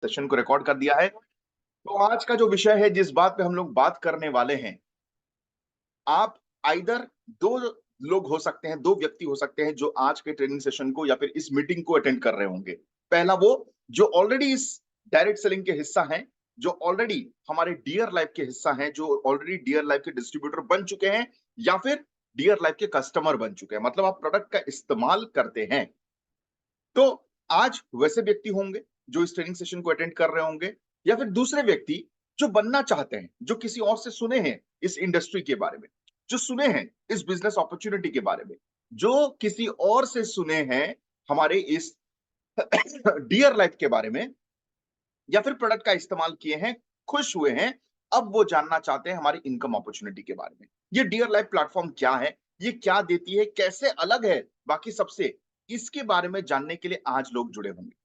Session को record कर दिया है। तो आज का जो विषय है, जिस बात पे हम लोग बात करने वाले हैं, आप आइदर दो लोग हो सकते हैं, दो व्यक्ति हो सकते हैं जो आज के ट्रेनिंग सेशन को या फिर इस मीटिंग को अटेंड कर रहे होंगे। पहला वो जो ऑलरेडी इस डायरेक्ट सेलिंग के हिस्सा हैं, जो ऑलरेडी हमारे डियर लाइफ के हिस्सा हैं, जो ऑलरेडी डियर लाइफ के डिस्ट्रीब्यूटर बन चुके हैं या फिर डियर लाइफ के कस्टमर बन चुके हैं, मतलब आप प्रोडक्ट का इस्तेमाल करते हैं। तो आज वैसे व्यक्ति होंगे जो इस ट्रेनिंग सेशन को अटेंड कर रहे होंगे, या फिर दूसरे व्यक्ति जो बनना चाहते हैं, जो किसी और से सुने हैं इस इंडस्ट्री के बारे में, जो सुने हैं इस बिजनेस अपॉर्चुनिटी के बारे में, जो किसी और से सुने हैं हमारे इस डियर लाइफ के बारे में, या फिर प्रोडक्ट का इस्तेमाल किए हैं, खुश हुए हैं। अब वो जानना चाहते हैं हमारी इनकम अपॉर्चुनिटी के बारे में। ये डियर लाइफ प्लेटफॉर्म क्या है, ये क्या देती है, कैसे अलग है बाकी सबसे, इसके बारे में जानने के लिए आज लोग जुड़े होंगे।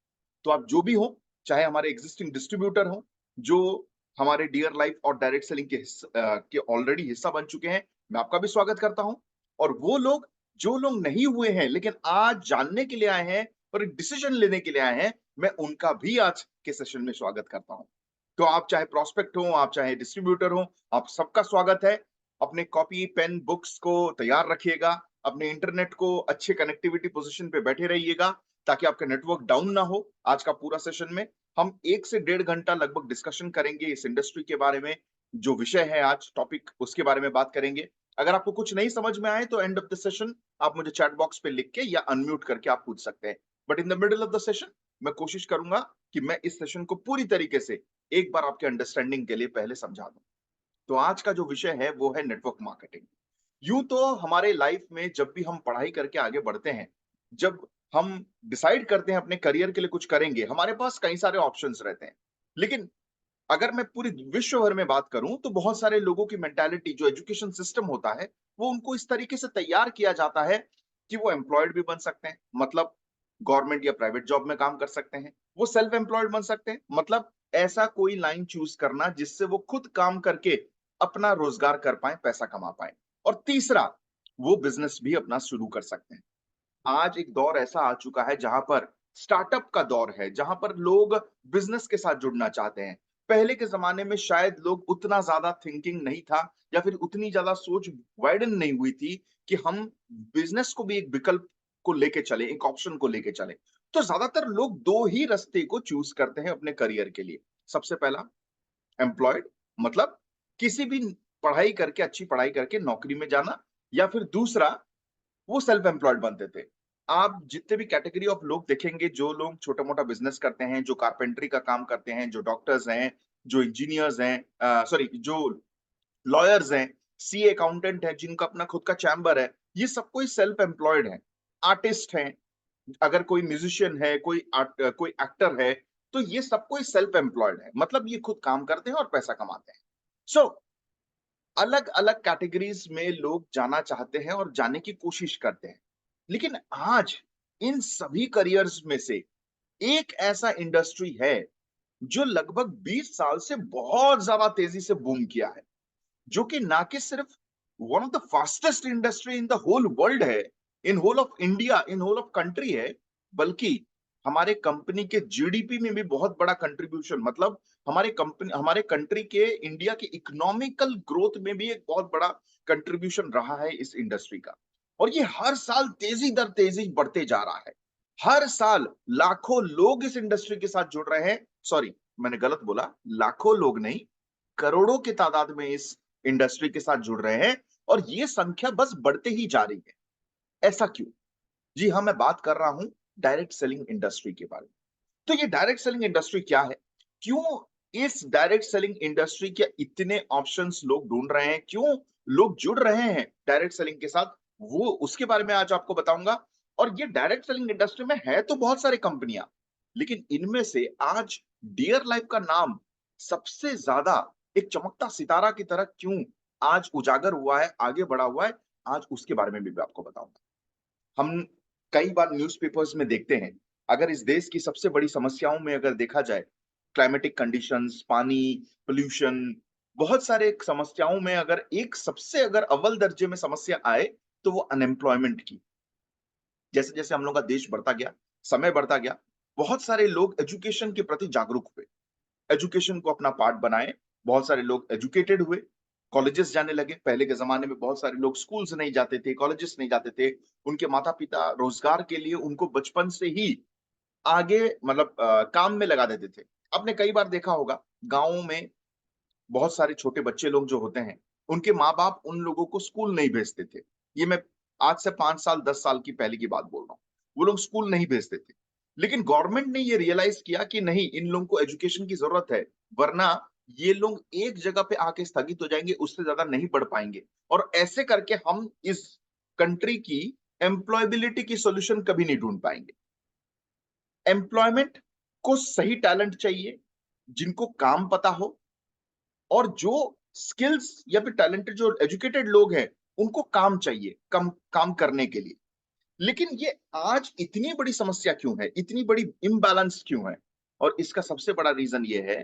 तो आप जो भी हो, चाहे हमारे एग्जिस्टिंग डिस्ट्रीब्यूटर हो, जो हमारे डियर लाइफ और डायरेक्ट सेलिंग के ऑलरेडी हिस्सा बन चुके हैं, मैं आपका भी स्वागत करता हूं। और वो लोग जो लोग नहीं हुए हैं लेकिन आज जानने के लिए आए हैं और एक डिसीजन लेने के लिए आए हैं, मैं उनका भी आज के सेशन में स्वागत करता हूं। तो आप चाहे प्रोस्पेक्ट हो, आप चाहे डिस्ट्रीब्यूटर हो, आप सबका स्वागत है। अपने कॉपी पेन बुक्स को तैयार रखिएगा, अपने इंटरनेट को अच्छे कनेक्टिविटी पोजीशन पे बैठे रहिएगा ताकि आपका नेटवर्क डाउन ना हो। आज का पूरा सेशन में हम 1 से 1.5 घंटा लगभग डिस्कशन करेंगे इस इंडस्ट्री के बारे में। जो विषय है आज टॉपिक, उसके बारे में बात करेंगे। अगर आपको कुछ नहीं समझ में आए तो एंड ऑफ द सेशन आप मुझे चैट बॉक्स पे लिख के या अनम्यूट करके आप पूछ सकते हैं। But in the middle of the session मैं कोशिश करूंगा कि मैं इस सेशन को पूरी तरीके से एक बार आपके अंडरस्टैंडिंग के लिए पहले समझा दूं। तो आज का जो विषय है वो है नेटवर्क मार्केटिंग। यूं तो हमारे लाइफ में जब भी हम पढ़ाई करके आगे बढ़ते हैं, जब हम डिसाइड करते हैं अपने करियर के लिए कुछ करेंगे, हमारे पास कई सारे ऑप्शंस रहते हैं। लेकिन अगर मैं पूरी विश्व भर में बात करूं तो बहुत सारे लोगों की मेंटालिटी, जो एजुकेशन सिस्टम होता है, वो उनको इस तरीके से तैयार किया जाता है कि वो एम्प्लॉयड भी बन सकते हैं, मतलब गवर्नमेंट या प्राइवेट जॉब में काम कर सकते हैं। वो सेल्फ एम्प्लॉयड बन सकते हैं, मतलब ऐसा कोई लाइन चूज करना जिससे वो खुद काम करके अपना रोजगार कर पाए, पैसा कमा पाए। और तीसरा, वो बिजनेस भी अपना शुरू कर सकते हैं। आज एक दौर ऐसा आ चुका है जहां पर स्टार्टअप का दौर है, जहां पर लोग बिजनेस के साथ जुड़ना चाहते हैं। पहले के जमाने में शायद लोग उतना ज्यादा थिंकिंग नहीं था, या फिर उतनी ज्यादा सोच वाइडन नहीं हुई थी कि हम बिजनेस को भी एक विकल्प को लेके चले, एक ऑप्शन को लेके चले। तो ज्यादातर लोग दो ही रास्ते को चूज करते हैं अपने करियर के लिए। सबसे पहला एम्प्लॉयड, मतलब किसी भी पढ़ाई करके, अच्छी पढ़ाई करके नौकरी में जाना, या फिर दूसरा वो सेल्फ एम्प्लॉयड बनते थे। आप जितने भी कैटेगरी ऑफ लोग देखेंगे, जो लोग छोटा मोटा बिजनेस करते हैं, जो कारपेंटरी का काम करते हैं, जो डॉक्टर्स हैं, जो इंजीनियर्स हैं, सॉरी जो लॉयर्स हैं, सीए अकाउंटेंट हैं, जिनका अपना खुद का चैम्बर है, ये सब कोई सेल्फ एम्प्लॉयड है। आर्टिस्ट हैं, अगर कोई म्यूजिशियन है, कोई एक्टर है, तो ये सब कोई सेल्फ एम्प्लॉयड है, मतलब ये खुद काम करते हैं और पैसा कमाते हैं। सो अलग अलग कैटेगरीज में लोग जाना चाहते हैं और जाने की कोशिश करते हैं। लेकिन आज इन सभी करियर्स में से एक ऐसा इंडस्ट्री है जो लगभग 20 साल से बहुत ज्यादा तेजी से बूम किया है, जो कि ना कि सिर्फ one of the fastest industry in the whole world है, in whole of India, in whole of country है, बल्कि हमारे कंपनी के जीडीपी में भी बहुत बड़ा कंट्रीब्यूशन, मतलब हमारे कंट्री के, इंडिया के इकोनॉमिकल ग्रोथ में भी एक बहुत बड़ा कंट्रीब्यूशन रहा है इस इंडस्ट्री का। और ये हर साल तेजी दर तेजी बढ़ते जा रहा है। हर साल लाखों लोग इस इंडस्ट्री के साथ जुड़ रहे हैं। सॉरी, मैंने गलत बोला, लाखों लोग नहीं, करोड़ों की तादाद में इस इंडस्ट्री के साथ जुड़ रहे हैं, और ये संख्या बस बढ़ते ही जा रही है। ऐसा क्यों? जी हाँ, मैं बात कर रहा हूं डायरेक्ट सेलिंग इंडस्ट्री के बारे में। तो ये डायरेक्ट सेलिंग इंडस्ट्री क्या है, क्यों इस डायरेक्ट सेलिंग इंडस्ट्री के इतने ऑप्शंस लोग ढूंढ रहे हैं, क्यों लोग जुड़ रहे हैं डायरेक्ट सेलिंग के साथ, वो उसके बारे में आज आपको बताऊंगा। और ये डायरेक्ट सेलिंग इंडस्ट्री में है तो बहुत सारी कंपनियां, लेकिन इनमें से आज डियर लाइफ का नाम सबसे ज्यादा एक चमकता सितारा की तरह क्यों आज उजागर हुआ है, आगे बढ़ा हुआ है, आज उसके बारे में भी मैं आपको बताऊंगा। हम कई बार न्यूज़पेपर्स में देखते हैं, अगर इस देश की सबसे बड़ी समस्याओं में अगर देखा जाए, क्लाइमेटिक कंडीशंस, पानी, पोल्यूशन, बहुत सारे समस्याओं में अगर एक सबसे अगर अव्वल दर्जे में समस्या आए, तो वो अनएम्प्लॉयमेंट की। जैसे-जैसे हम लोग का देश बढ़ता गया, समय बढ़ता गया, बहुत सारे लोग एजुकेशन के प्रति जागरूक हुए, एजुकेशन को अपना पार्ट बनाए, बहुत सारे लोग एजुकेटेड हुए, कॉलेजेस जाने लगे। पहले के ज़माने में बहुत सारे लोग स्कूल्स नहीं जाते थे, कॉलेजेस नहीं जाते थे। उनके माता-पिता रोज़गार के लिए उनको बचपन से ही आगे मतलब काम में लगा देते थे। आपने कई बार देखा होगा, गाँव में बहुत सारे छोटे बच्चे लोग जो होते हैं, उनके माँ-बाप उन लोगों को स्कूल नहीं भेजते थे। ये मैं आज से 5 साल, 10 साल की पहले की बात बोल रहा हूँ। वो लोग स्कूल नहीं भेजते थे। लेकिन गवर्नमेंट ने ये रियलाइज़ किया कि नहीं, इन लोगों को एजुकेशन की ज़रूरत है, वरना ये लोग एक जगह पे आके स्थगित हो जाएँगे, उससे ज़्यादा नहीं बढ़ पाएँगे। और ऐसे करके हम इस कंट्री की एम्प्लॉयबिलिटी की सॉल्यूशन कभी नहीं ढूँढ पाएँगे। एम्प्लॉयमेंट को सही टैलेंट चाहिए, जिनको काम पता हो, और जो स्किल्स या फिर टैलेंटेड जो एजुकेटेड लोग हैं, उनको काम चाहिए, काम करने के लिए। लेकिन ये आज इतनी बड़ी समस्या क्यों है? इतनी बड़ी इम्बैलेंस क्यों है? और इसका सबसे बड़ा रीज़न ये है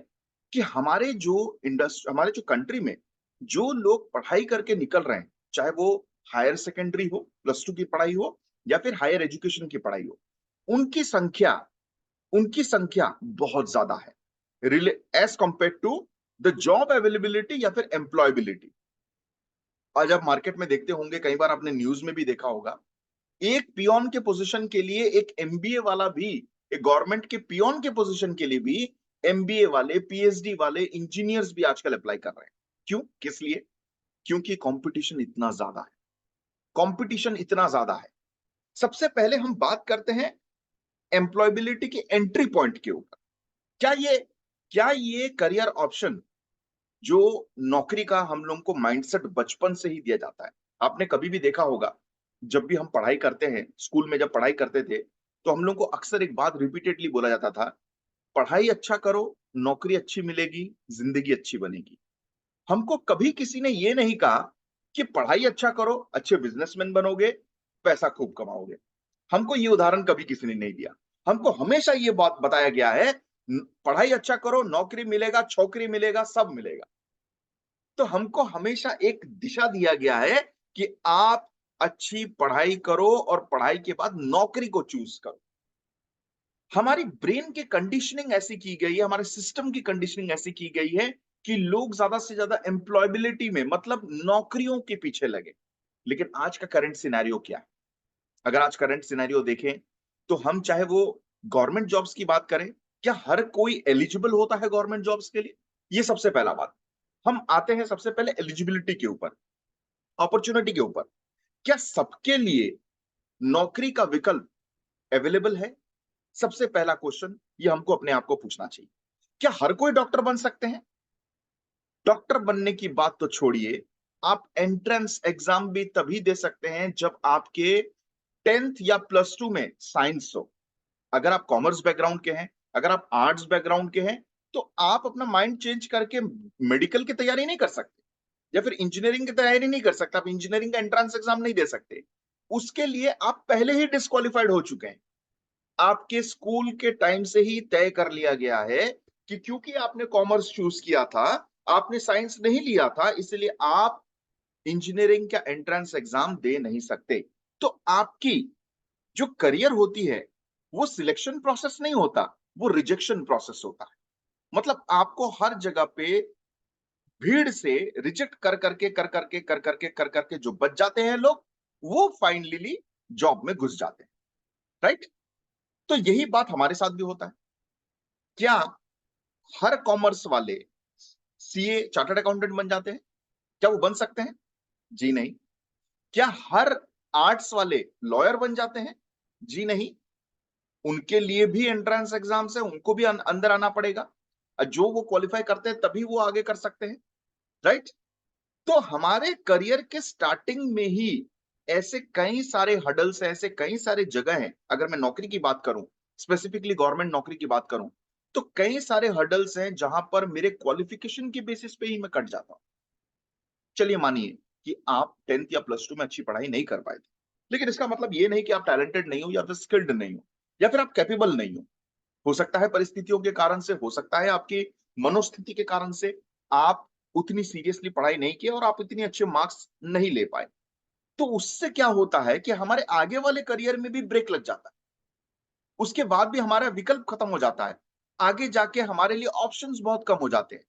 कि हमारे जो कंट्री में जो लोग पढ़ाई करके निकल रहे हैं, चाहे वो हायर सेकेंडरी हो, प्लस 2 की पढ़ाई हो या फिर हायर एजुकेशन की पढ़ाई हो, उनकी संख्या उनकी संख्या बहुत ज़्यादा है। Relay as compared to the job availability या फिर एम्प्लॉयबिलिटी। आज आप मार्केट में देखते होंगे, कई बार आपने न्यूज़ में भी देखा होगा, एक पियोन के पोज़ीशन के लिए एक एमबीए वाला भी, एक गवर्नमेंट के पियोन के पोज़ीशन के लिए भी एमबीए वाले, पीएचडी वाले इंजीनियर्स भी आजकल अप्लाई कर रहे हैं। क्यों? किस लिए? क्योंकि कॉम्पिटिशन इतना ज़्यादा है। कॉम्पिटिशन इतना ज़्यादा है। सबसे पहले हम बात करते हैं एम्प्लॉयबिलिटी के एंट्री पॉइंट के ऊपर। क्या ये क्या ये करियर ऑप्शन जो नौकरी का हम लोगों को माइंडसेट बचपन से ही दिया जाता है। आपने कभी भी देखा होगा, जब भी हम पढ़ाई करते हैं, स्कूल में जब पढ़ाई करते थे, तो हम लोग को अक्सर एक बात रिपीटेडली बोला जाता था, पढ़ाई अच्छा करो, नौकरी अच्छी मिलेगी, ज़िंदगी अच्छी बनेगी। हमको कभी किसी ने ये नहीं कहा कि पढ़ाई अच्छा करो, अच्छे बिज़नेसमैन बनोगे, पैसा खूब कमाओगे। हमको ये उदाहरण कभी किसी ने नहीं दिया। हमको हमेशा ये बात बताया गया है, पढ़ाई अच्छा करो, नौकरी मिलेगा, छोकरी मिलेगा, सब मिलेगा। तो हमको हमेशा एक दिशा दिया गया है कि आप अच्छी पढ़ाई करो और पढ़ाई के बाद नौकरी को चूज़ करो। हमारी ब्रेन की कंडीशनिंग ऐसी की गई है, हमारे सिस्टम की कंडीशनिंग ऐसी की गई है कि लोग ज़्यादा से ज़्यादा एम्प्लॉयबिलिटी में मतलब नौकरियों के पीछे लगे। लेकिन आज का करंट सिनेरियो क्या है? अगर आज करंट सिनेरियो देखें, तो हम चाहे वो गवर्नमेंट जॉब्स की बात करें, क्या हर कोई एलिजिबल होता है गवर्नमेंट जॉब्स के लिए? ये सबसे पहला बात। हम आते हैं सबसे पहले एलिजिबिलिटी के ऊपर, अपॉर्च्युनिटी के ऊपर। क्या सबके लिए नौकरी का विकल्प अवेलेबल है? सबसे पहला क्वेश्चन ये हमको अपने आप को पूछना चाहिए। क्या हर कोई डॉक्टर बन सकते हैं? डॉक्टर बनने की बात तो छोड़िए, आप एंट्रेंस एग्जाम भी तभी दे सकते हैं जब आपके 10th या प्लस 2 में साइंस हो। अगर आप कॉमर्स बैकग्राउंड के हैं, अगर आप आर्ट्स बैकग्राउंड के हैं, तो आप अपना माइंड चेंज करके मेडिकल की तैयारी नहीं कर सकते या फिर इंजीनियरिंग की तैयारी नहीं कर सकते। आप इंजीनियरिंग का एंट्रेंस एग्जाम नहीं दे सकते। उसके लिए आप पहले ही डिस्क्वालिफाइड हो चुके हैं। आपके स्कूल के टाइम से ही तय कर लिया गया है कि क्योंकि आपने कॉमर्स चूज़ किया था, आपने साइंस नहीं लिया था, इसलिए आप इंजीनियरिंग का एंट्रेंस एग्जाम दे नहीं सकते। तो आपकी जो करियर होती है, वो सिलेक्शन प्रोसेस नहीं होता, वो रिजेक्शन प्रोसेस होता है। मतलब आपको हर जगह पे भीड़ से रिजेक्ट कर करके जो बच जाते हैं लोग, वो फाइनली जॉब में घुस जाते हैं, राइट? तो यही बात हमारे साथ भी होता है। क्या हर कॉमर्स वाले सीए चार्टर्ड अकाउंटेंट बन जाते हैं? क्या वो बन सकते हैं? जी नहीं। क्या हर आर्ट्स वाले लॉयर बन जाते हैं? जी नहीं। उनके लिए भी एंट्रेंस एग्जाम्स है, उनको भी अंदर आना पड़ेगा। जो वो क्वालिफाई करते हैं तभी वो आगे कर सकते हैं, राइट? तो हमारे करियर के स्टार्टिंग में ही ऐसे कई सारे हडल्स हैं, ऐसे कई सारे जगह हैं। अगर मैं नौकरी की बात करूं, स्पेसिफिकली गवर्नमेंट नौकरी की बात करूं, तो कई सारे हडल्स हैं जहां पर मेरे क्वालिफिकेशन के बेसिस पे ही मैं कट जाता हूं। चलिए मानिए कि आप 10th या प्लस 2 में अच्छी पढ़ाई नहीं कर पाए थे, लेकिन इसका मतलब ये नहीं कि आप टैलेंटेड नहीं हो या फिर स्किल्ड नहीं हो या फिर आप कैपेबल नहीं हो। हो सकता है परिस्थितियों के कारण से, हो सकता है आपकी मनोस्थिति के कारण से आप उतनी सीरियसली पढ़ाई नहीं की और आप इतने अच्छे मार्क्स नहीं ले पाए। तो उससे क्या होता है कि हमारे आगे वाले करियर में भी ब्रेक लग जाता है। उसके बाद भी हमारा विकल्प खत्म हो जाता है, आगे जाके हमारे लिए ऑप्शंस बहुत कम हो जाते हैं।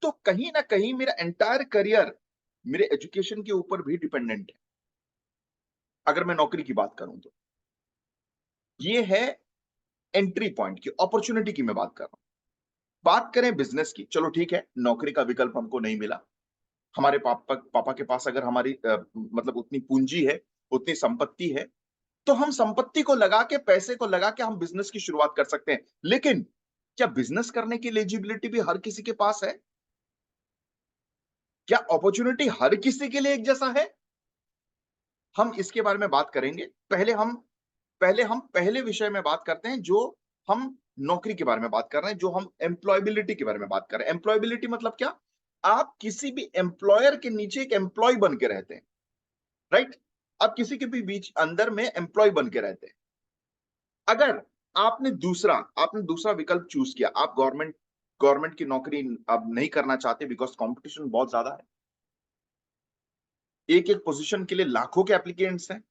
तो कहीं ना कहीं मेरा एंटायर करियर मेरे एजुकेशन के ऊपर भी डिपेंडेंट है, अगर मैं नौकरी की बात करूं तो। ये है एंट्री पॉइंट की, अपॉर्चुनिटी की मैं बात कर रहा हूं। बात करें बिजनेस की, चलो ठीक है, नौकरी का विकल्प हमको नहीं मिला। हमारे पापा पापा के पास अगर हमारी मतलब उतनी पूंजी है, उतनी संपत्ति है, तो हम संपत्ति को लगा के, पैसे को लगा के हम बिजनेस की शुरुआत कर सकते हैं। लेकिन क्या बिजनेस करने की एलिजिबिलिटी भी हर किसी के पास है? क्या अपॉर्चुनिटी हर किसी के लिए एक जैसा है? हम इसके बारे में बात करेंगे। पहले विषय में बात करते हैं, जो हम नौकरी के बारे में बात कर रहे हैं, जो हम एम्प्लॉयबिलिटी के बारे में बात कर रहे हैं। एम्प्लॉयबिलिटी मतलब क्या? आप किसी भी एम्प्लॉयर के नीचे एक एम्प्लॉय बन के रहते हैं, राइट? आप किसी के भी बीच अंदर में एम्प्लॉय बन के रहते हैं। अगर आपने दूसरा विकल्प चूज किया, आप गवर्नमेंट गवर्नमेंट की नौकरी अब नहीं करना चाहते बिकॉज कंपटीशन बहुत ज्यादा है, एक एक पोजीशन के लिए लाखों के एप्लीकेंट्स हैं,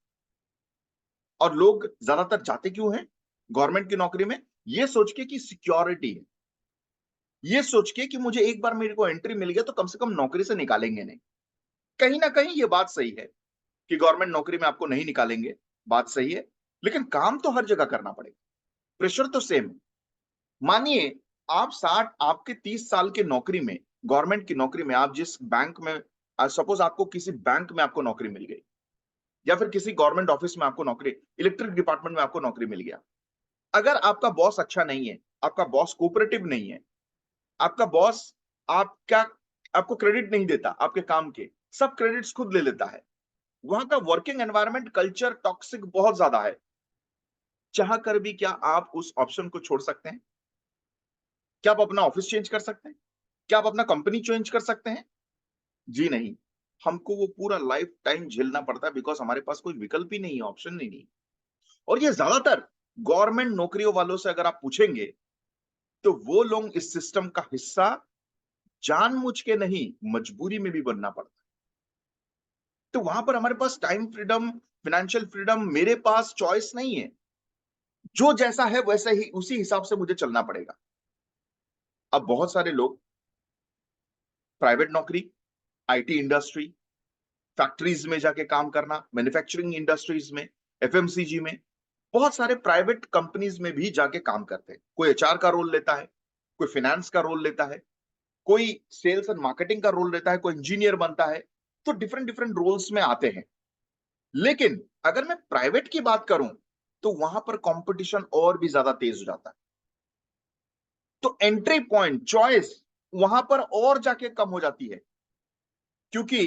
और लोग ज्यादातर जाते क्यों हैं गवर्नमेंट की नौकरी में? ये सोच के कि सिक्योरिटी है, ये सोच के कि मुझे एक बार मेरे को एंट्री मिल गया तो कम से कम नौकरी से निकालेंगे नहीं। कहीं ना कहीं ये बात सही है कि गवर्नमेंट नौकरी में आपको नहीं निकालेंगे, बात सही है। लेकिन काम तो हर जगह करना पड़ेगा, प्रेशर तो सेम है। मानिए आप 30 साल के नौकरी में, गवर्नमेंट की नौकरी में, आप जिस बैंक में, सपोज आपको किसी बैंक में आपको नौकरी मिल गई, या फिर किसी गवर्नमेंट ऑफिस में आपको नौकरी, इलेक्ट्रिक डिपार्टमेंट में आपको नौकरी मिल गया। अगर आपका बॉस अच्छा नहीं है, आपका बॉस कोऑपरेटिव नहीं है, आपका बॉस आपका आपको क्रेडिट नहीं देता आपके काम के, सब क्रेडिट्स खुद ले लेता है, वहां का वर्किंग एनवायरनमेंट कल्चर टॉक्सिक बहुत ज्यादा है, चाह कर भी क्या आप उस ऑप्शन को छोड़ सकते हैं? क्या आप अपना ऑफिस चेंज कर सकते हैं? क्या आप अपना कंपनी चेंज कर सकते हैं? जी नहीं। हमको वो पूरा लाइफ टाइम झेलना पड़ता है, बिकॉज हमारे पास कोई विकल्प ही नहीं है, ऑप्शन ही नहीं। और ये ज्यादातर गवर्नमेंट नौकरियों वालों से अगर आप पूछेंगे, तो वो लोग इस सिस्टम का हिस्सा जानबूझ के नहीं, मजबूरी में भी बनना पड़ता है। तो वहां पर हमारे पास टाइम फ्रीडम, फाइनेंशियल फ्रीडम, मेरे पास चॉइस नहीं है। जो जैसा है वैसा ही, उसी हिसाब से मुझे चलना पड़ेगा। अब बहुत सारे लोग प्राइवेट नौकरी, आईटी इंडस्ट्री, फैक्ट्रीज में जाके काम करना, मैन्युफैक्चरिंग इंडस्ट्रीज में, एफएमसीजी में, बहुत सारे प्राइवेट कंपनीज में भी जाके काम करते हैं। कोई एचआर का रोल लेता है, कोई फाइनेंस का रोल लेता है, कोई सेल्स एंड मार्केटिंग का रोल लेता है, कोई इंजीनियर बनता है। तो डिफरेंट डिफरेंट रोल्स में आते हैं। लेकिन अगर मैं प्राइवेट की बात करूं, तो वहां पर कंपटीशन और भी ज्यादा तेज हो जाता है। तो एंट्री पॉइंट, चॉइस वहां पर और जाके कम हो जाती है, क्योंकि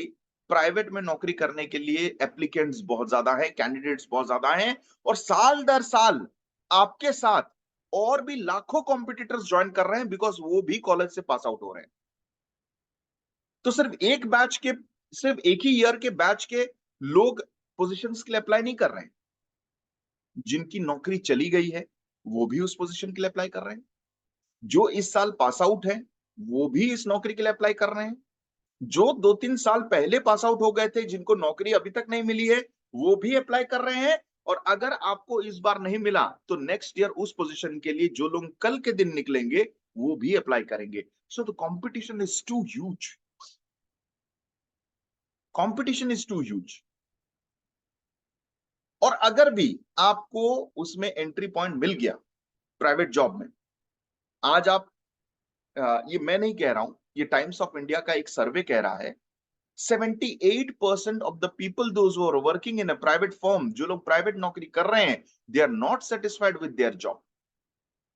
प्राइवेट में नौकरी करने के लिए एप्लीकेंट्स बहुत ज्यादा हैं, कैंडिडेट्स बहुत ज्यादा हैं, और साल दर साल आपके साथ और भी लाखों कॉम्पिटिटर्स ज्वाइन कर रहे हैं, बिकॉज वो भी कॉलेज से पास आउट हो रहे हैं। तो सिर्फ एक ही ईयर के बैच के लोग पोजीशंस के लिए अप्लाई नहीं कर रहे हैं। जिनकी नौकरी चली गई है, वो भी उस पोजीशन के लिए अप्लाई कर रहे हैं। जो इस साल पास आउट है, वो भी इस नौकरी के लिए अप्लाई कर रहे हैं। जो 2-3 साल पहले पास आउट हो गए थे, जिनको नौकरी अभी तक नहीं मिली है, वो भी अप्लाई कर रहे हैं। और अगर आपको इस बार नहीं मिला, तो नेक्स्ट ईयर उस पोजीशन के लिए जो लोग कल के दिन निकलेंगे, वो भी अप्लाई करेंगे। So the competition is too huge. Competition is too huge. और अगर भी आपको उसमें एंट्री पॉइंट मिल गया प्राइवेट जॉब में, आज आप, ये मैं नहीं कह रहा हूं, ये टाइम्स ऑफ इंडिया का एक सर्वे कह रहा है, 78% of the people, those who are working in a private firm, जो लोग प्राइवेट नौकरी कर रहे हैं, they are not satisfied with their job.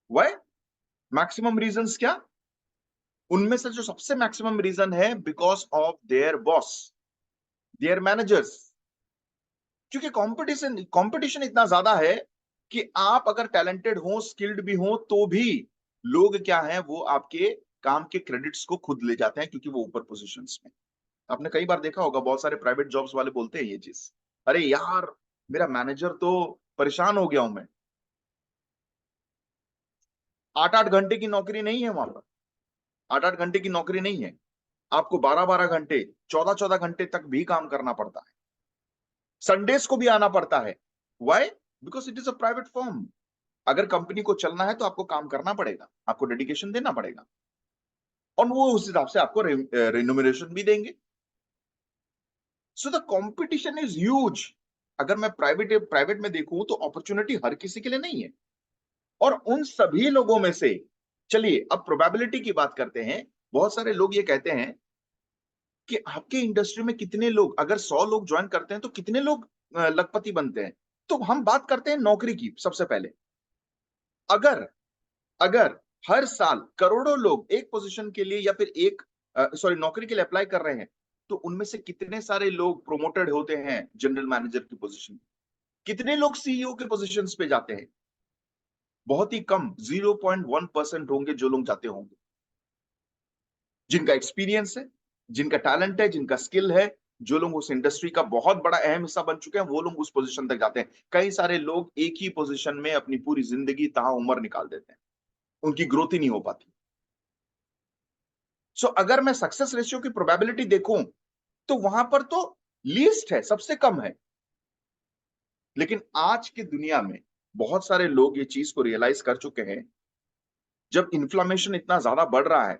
Why? Maximum reasons क्या? उनमें से जो सबसे मैक्सिमम रीजन है, because of their boss, their managers. क्योंकि कंपटीशन इतना ज्यादा है कि आप अगर टैलेंटेड हो, स्किल्ड भी हो, तो भी लोग क्या है, वो आपके काम के क्रेडिट्स को खुद ले जाते हैं, क्योंकि वो ऊपर पोजीशंस में। आपने कई बार देखा होगा, बहुत सारे प्राइवेट जॉब्स वाले बोलते हैं ये चीज, अरे यार, मेरा मैनेजर तो, परेशान हो गया हूं मैं। 8-8 घंटे की नौकरी नहीं है वहां पर, 8-8 घंटे की नौकरी नहीं है। आपको 12-12 घंटे, 14-14 घंटे तक भी काम करना पड़ता है। संडेज को भी आना पड़ता है। Why? Because it is a private firm. अगर कंपनी को चलना है तो आपको काम करना पड़ेगा, आपको डेडिकेशन देना पड़ेगा, और वो उस हिसाब से आपको रेम्यूनरेशन भी देंगे। सो द कंपटीशन इज ह्यूज। अगर मैं प्राइवेट में देखूं तो अपॉर्चुनिटी हर किसी के लिए नहीं है, और उन सभी लोगों में से, चलिए अब प्रोबेबिलिटी की बात करते हैं। बहुत सारे लोग ये कहते हैं कि आपके इंडस्ट्री में कितने लोग, अगर 100 लोग ज्वाइन करते हैं तो कितने लोग लखपति बनते हैं। तो हम बात करते हैं नौकरी की सबसे पहले। अगर अगर हर साल करोड़ों लोग एक पोजीशन के लिए या फिर एक सॉरी नौकरी के लिए अप्लाई कर रहे हैं, तो उनमें से कितने सारे लोग प्रोमोटेड होते हैं जनरल मैनेजर की पोजीशन, कितने लोग सीईओ के पोजीशंस पे जाते हैं? बहुत ही कम, 0.1% होंगे जो लोग जाते होंगे, जिनका एक्सपीरियंस है, जिनका टैलेंट है, जिनका स्किल है, जो लोग उस इंडस्ट्री का बहुत बड़ा अहम हिस्सा बन चुके हैं, वो लोग उस पोजीशन तक जाते हैं। कई सारे लोग एक ही पोजीशन में अपनी पूरी जिंदगी ताउम्र निकाल देते हैं, उनकी ग्रोथ ही नहीं हो पाती। सो अगर मैं सक्सेस रेशियो की प्रोबेबिलिटी देखूं तो वहां पर तो लीस्ट है, सबसे कम है। लेकिन आज की दुनिया में बहुत सारे लोग ये चीज को रियलाइज कर चुके हैं, जब इन्फ्लेमेशन इतना ज्यादा बढ़ रहा है,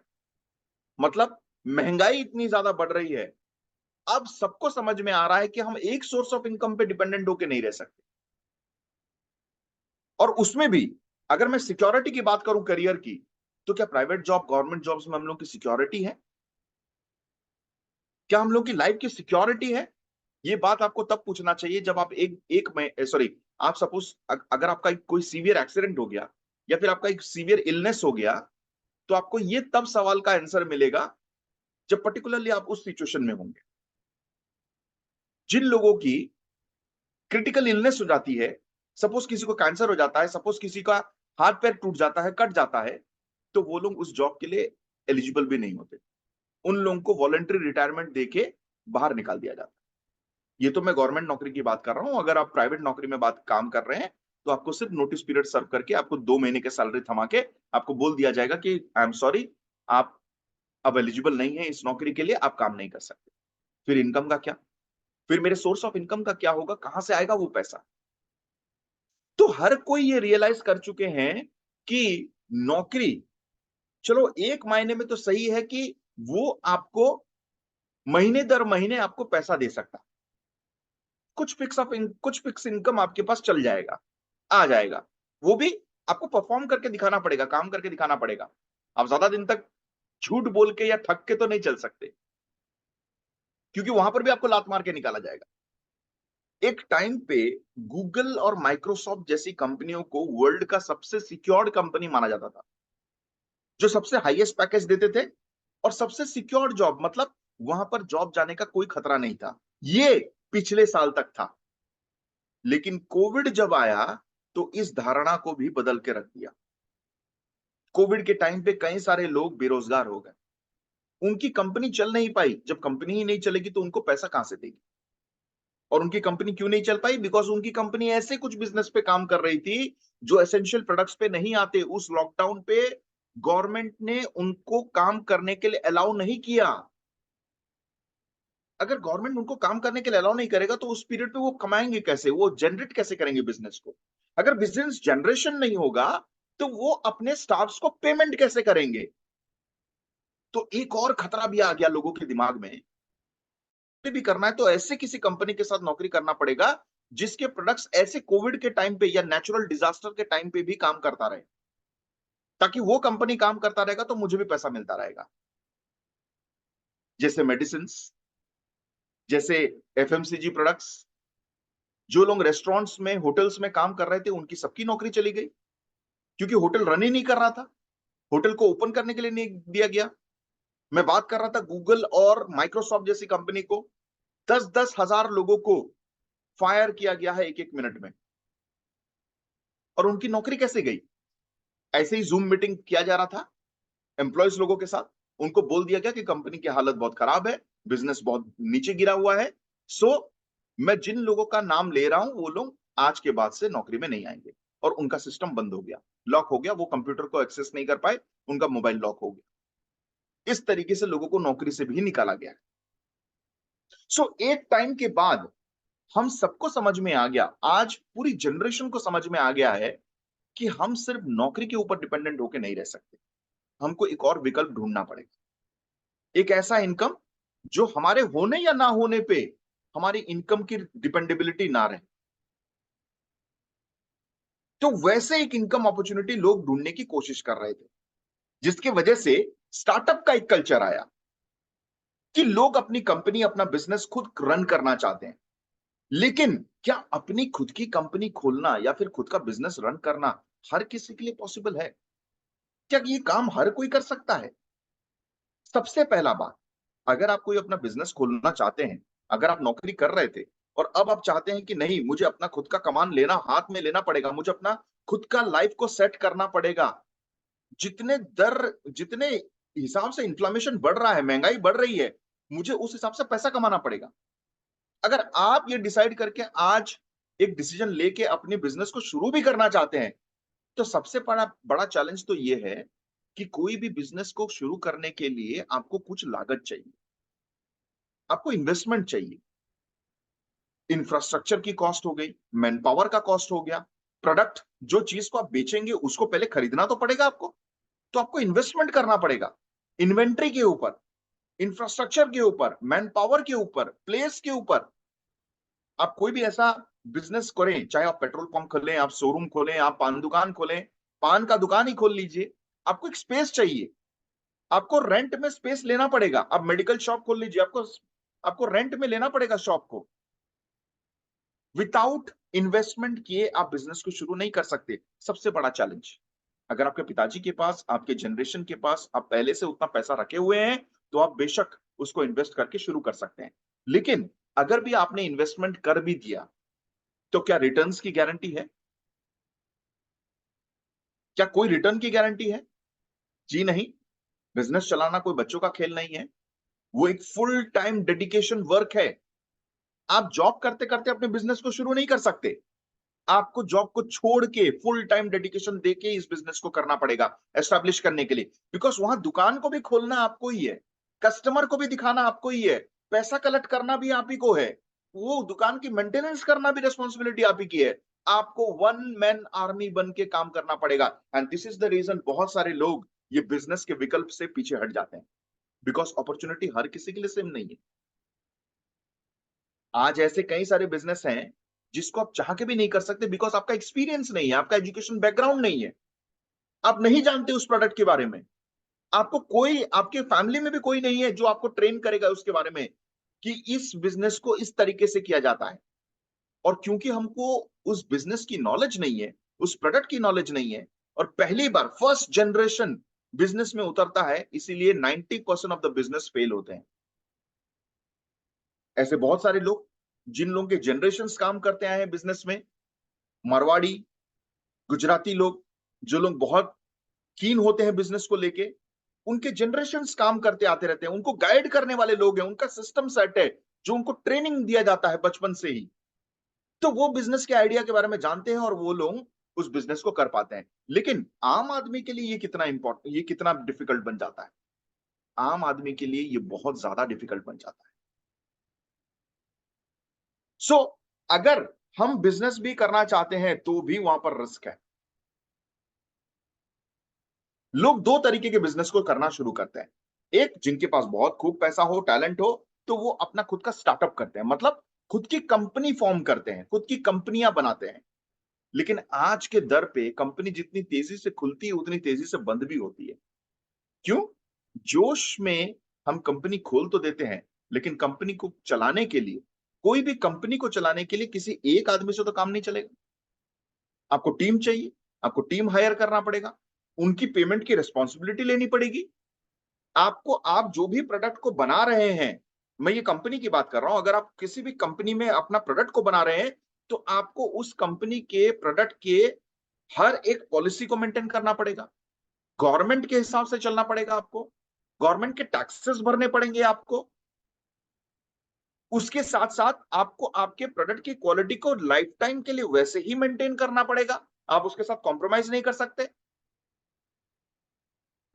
मतलब महंगाई इतनी ज्यादा बढ़ रही है, अब सबको समझ में आ रहा है कि हम एक सोर्स ऑफ इनकम पे डिपेंडेंट होकर नहीं रह सकते। और उसमें भी अगर मैं सिक्योरिटी की बात करूं करियर की, तो क्या प्राइवेट जॉब गवर्नमेंट जॉब्स में हम लोग की सिक्योरिटी है? क्या हम लोग की लाइफ की सिक्योरिटी है? ये बात आपको तब पूछना चाहिए जब आप एक एक में सॉरी आप सपोज अगर आपका कोई सीवियर एक्सीडेंट हो गया या फिर आपका एक सीवियर इलनेस हो गया, तो आपको ये तब सवाल का आंसर मिलेगा जब पर्टिकुलरली आप उस सिचुएशन में होंगे। जिन लोगों की क्रिटिकल इलनेस हो जाती है, सपोज किसी को कैंसर हो जाता है, सपोज किसी का हाथ पैर टूट जाता है, कट जाता है, तो वो लोग उस जॉब के लिए एलिजिबल भी नहीं होते। उन लोगों को वॉलंटरी रिटायरमेंट देके बाहर निकाल दिया जाता है। ये तो मैं गवर्नमेंट नौकरी की बात कर रहा हूं। अगर आप प्राइवेट नौकरी में बात काम कर रहे हैं, तो आपको सिर्फ नोटिस पीरियड सर्व करके आपको 2 महीने के सैलरी थमा के आपको बोल दिया जाएगा कि आई एम सॉरी, आप अब एलिजिबल नहीं है इस नौकरी के लिए, आप काम नहीं कर सकते। फिर इनकम का क्या? फिर मेरे सोर्स ऑफ इनकम का क्या होगा? कहां से आएगा वो पैसा? तो हर कोई ये रियलाइज कर चुके हैं कि नौकरी, चलो एक मायने में तो सही है कि वो आपको महीने दर महीने आपको पैसा दे सकता है। कुछ फिक्स इनकम आपके पास चल जाएगा, आ जाएगा। वो भी आपको परफॉर्म करके दिखाना पड़ेगा, काम करके दिखाना पड़ेगा। आप ज्यादा दिन तक झूठ बोल के या ठग के तो नहीं चल सकते, क्योंकि वहां पर भी आपको लात मार के निकाला जाएगा। एक टाइम पे गूगल और माइक्रोसॉफ्ट जैसी कंपनियों को वर्ल्ड का सबसे सिक्योर्ड कंपनी माना जाता था, जो सबसे हाईएस्ट पैकेज देते थे और सबसे सिक्योर्ड जॉब, मतलब वहां पर जॉब जाने का कोई खतरा नहीं था। ये पिछले साल तक था। लेकिन कोविड जब आया तो इस धारणा को भी बदल के रख दिया। कोविड के टाइम पे कई सारे लोग बेरोजगार हो गए, उनकी कंपनी चल नहीं पाई। जब कंपनी ही नहीं चलेगी तो उनको पैसा कहां से देगी? और उनकी कंपनी क्यों नहीं चल पाई? बिकॉज उनकी कंपनी ऐसे कुछ बिजनेस पे काम कर रही थी जो एसेंशियल प्रोडक्ट्स पे नहीं आते। उस लॉकडाउन पे गवर्नमेंट ने उनको काम करने के लिए अलाउ नहीं किया। अगर गवर्नमेंट उनको काम करने के लिए अलाउ नहीं करेगा तो उस पीरियड पे वो कमाएंगे कैसे? वो जनरेट कैसे करेंगे बिजनेस को? अगर बिजनेस जनरेशन नहीं होगा तो वो अपने स्टाफ्स को पेमेंट कैसे करेंगे? तो एक और खतरा भी आ गया लोगों के दिमाग में, भी करना है तो ऐसे किसी कंपनी के साथ नौकरी करना पड़ेगा जिसके प्रोडक्ट्स ऐसे कोविड के टाइम पे या नेचुरल डिजास्टर के टाइम पे भी काम करता रहे, ताकि वो कंपनी काम करता रहेगा तो मुझे भी पैसा मिलता रहेगा। जैसे मेडिसिन, जैसे एफएमसीजी प्रोडक्ट्स। जो लोग रेस्टोरेंट्स में होटल्स में काम कर रहे थे उनकी सबकी नौकरी चली गई, क्योंकि होटल रन ही नहीं कर रहा था, होटल को ओपन करने के लिए नहीं दिया गया। मैं बात कर रहा था गूगल और माइक्रोसॉफ्ट जैसी कंपनी को 10-10 हजार लोगों को फायर किया गया है एक एक मिनट में। और उनकी नौकरी कैसे गई? ऐसे ही जूम मीटिंग किया जा रहा था एम्प्लॉयज लोगों के साथ, उनको बोल दिया गया कि कंपनी की हालत बहुत खराब है, बिजनेस बहुत नीचे गिरा हुआ है। सो मैं जिन लोगों का नाम ले रहा हूं वो लोग आज के बाद से नौकरी में नहीं आएंगे। और उनका सिस्टम बंद हो गया, लॉक हो गया, वो कंप्यूटर को एक्सेस नहीं कर पाए, उनका मोबाइल लॉक हो गया। इस तरीके से लोगों को नौकरी से भी निकाला गया। सो एक टाइम के बाद हम सबको समझ में आ गया, आज पूरी जनरेशन को समझ में आ गया है कि हम सिर्फ नौकरी के ऊपर डिपेंडेंट होकर नहीं रह सकते, हमको एक और विकल्प ढूंढना पड़ेगा। एक ऐसा इनकम जो हमारे होने या ना होने पे हमारी इनकम की डिपेंडेबिलिटी ना रहे। तो वैसे एक इनकम अपॉर्चुनिटी लोग ढूंढने की कोशिश कर रहे थे, जिसकी वजह से स्टार्टअप का एक कल्चर आया कि लोग अपनी कंपनी, अपना बिजनेस खुद रन करना चाहते हैं। लेकिन क्या अपनी खुद की कंपनी खोलना या फिर खुद का बिजनेस रन करना हर किसी के लिए पॉसिबल है? क्या ये काम हर कोई कर सकता है? सबसे पहला बात, अगर आप कोई अपना बिजनेस खोलना चाहते हैं, अगर आप नौकरी कर रहे थे और अब आप चाहते हैं कि नहीं, मुझे अपना खुद का कमान लेना, हाथ में लेना पड़ेगा, मुझे अपना खुद का लाइफ को सेट करना पड़ेगा। जितने हिसाब से इन्फ्लेमेशन बढ़ रहा है, महंगाई बढ़ रही है, मुझे उस हिसाब से पैसा कमाना पड़ेगा। अगर आप ये डिसाइड करके आज एक डिसीजन लेके अपने बिजनेस को शुरू भी करना चाहते हैं, तो सबसे बड़ा बड़ा चैलेंज तो ये है कि कोई भी बिजनेस को शुरू करने के लिए आपको कुछ लागत चाहिए, आपको इन्वेस्टमेंट चाहिए। इंफ्रास्ट्रक्चर की कॉस्ट हो गई, मैन पावर का कॉस्ट हो गया, प्रोडक्ट जो चीज को आप बेचेंगे उसको पहले खरीदना तो पड़ेगा आपको, तो आपको इन्वेस्टमेंट करना पड़ेगा। इन्वेंट्री के ऊपर, इंफ्रास्ट्रक्चर के ऊपर, मैन पावर के ऊपर, प्लेस के ऊपर। आप कोई भी ऐसा बिजनेस करें, चाहे आप पेट्रोल पंप खोलें, आप शोरूम खोलें, आप पान दुकान खोलें, पान का दुकान ही खोल लीजिए, आपको एक स्पेस चाहिए, आपको रेंट में स्पेस लेना पड़ेगा। आप मेडिकल शॉप खोल लीजिए, आपको आपको रेंट में लेना पड़ेगा शॉप को। विदाउट इन्वेस्टमेंट किए आप बिजनेस को शुरू नहीं कर सकते। सबसे बड़ा चैलेंज, अगर आपके पिताजी के पास, आपके जनरेशन के पास आप पहले से उतना पैसा रखे हुए हैं, तो आप बेशक उसको इन्वेस्ट करके शुरू कर सकते हैं। लेकिन अगर भी आपने इन्वेस्टमेंट कर भी दिया, तो क्या रिटर्न्स की गारंटी है? क्या कोई रिटर्न की गारंटी है? जी नहीं। बिजनेस चलाना कोई बच्चों का खेल नहीं है, वो एक फुल टाइम डेडिकेशन वर्क है। आप जॉब करते करते अपने बिजनेस को शुरू नहीं कर सकते, आपको जॉब को छोड़ के फुल टाइम डेडिकेशन देके इस बिजनेस को करना पड़ेगा एस्टैब्लिश करने के लिए। बिकॉज वहां दुकान को भी खोलना आपको ही है, कस्टमर को भी दिखाना आपको ही है, पैसा कलेक्ट करना भी आप ही को है, वो दुकान की मेंटेनेंस करना भी रिस्पॉन्सिबिलिटी आप ही की है। आपको वन मैन आर्मी बन के काम करना पड़ेगा। And this is the reason बहुत सारे लोग ये बिजनेस के विकल्प से पीछे हट जाते हैं, बिकॉज अपॉर्चुनिटी हर किसी के लिए सेम नहीं है। आज ऐसे कई सारे बिजनेस हैं जिसको आप चाह के भी नहीं कर सकते, बिकॉज आपका एक्सपीरियंस नहीं है, आपका एजुकेशन बैकग्राउंड नहीं है, आप नहीं जानते उस प्रोडक्ट के बारे में, आपको कोई, आपके फैमिली में भी कोई नहीं है जो आपको ट्रेन करेगा उसके बारे में कि इस बिजनेस को इस तरीके से किया जाता है। और क्योंकि हमको उस बिजनेस की नॉलेज नहीं है, उस प्रोडक्ट की नॉलेज नहीं है, और पहली बार फर्स्ट जनरेशन बिजनेस में उतरता है, इसीलिए 90% ऑफ द बिजनेस फेल होते हैं। ऐसे बहुत सारे लोग, जिन लोगों के जनरेशन काम करते आए हैं बिजनेस में, मारवाड़ी, गुजराती लोग, जो लोग बहुत कीन होते हैं बिजनेस को लेके, उनके जनरेशंस काम करते आते रहते हैं, उनको गाइड करने वाले लोग हैं, उनका सिस्टम सेट है, जो उनको ट्रेनिंग दिया जाता है बचपन से ही। तो वो बिजनेस के आइडिया के बारे में जानते हैं और वो लोग उस बिजनेस को कर पाते हैं। लेकिन आम आदमी के लिए ये कितना इंपॉर्टेंट, ये कितना डिफिकल्ट बन जाता है? आम आदमी के लिए ये बहुत ज्यादा डिफिकल्ट बन जाता है। सो अगर हम बिजनेस भी करना चाहते हैं तो भी वहां पर रिस्क है। लोग दो तरीके के बिजनेस को करना शुरू करते हैं। एक, जिनके पास बहुत खूब पैसा हो, टैलेंट हो, तो वो अपना खुद का स्टार्टअप करते हैं, मतलब खुद की कंपनी फॉर्म करते हैं, खुद की कंपनियां बनाते हैं। लेकिन आज के दर पे कंपनी जितनी तेजी से खुलती है उतनी तेजी से बंद भी होती है। क्यों? जोश में हम कंपनी खोल तो देते हैं, लेकिन कंपनी को चलाने के लिए, कोई भी कंपनी को चलाने के लिए किसी एक आदमी से तो काम नहीं चलेगा। आपको टीम चाहिए, आपको टीम हायर करना पड़ेगा, उनकी पेमेंट की रिस्पॉन्सिबिलिटी लेनी पड़ेगी। आपको, आप जो भी प्रोडक्ट को बना रहे हैं, मैं ये कंपनी की बात कर रहा हूं, अगर आप किसी भी कंपनी में अपना प्रोडक्ट को बना रहे हैं, तो आपको उस कंपनी के प्रोडक्ट के हर एक पॉलिसी को मेंटेन करना पड़ेगा, गवर्नमेंट के हिसाब से चलना पड़ेगा आपको, गवर्नमेंट के टैक्सेस भरने पड़ेंगे आपको। उसके साथ साथ आपको आपके प्रोडक्ट की क्वालिटी को लाइफ टाइम के लिए वैसे ही मेंटेन करना पड़ेगा, आप उसके साथ कॉम्प्रोमाइज नहीं कर सकते।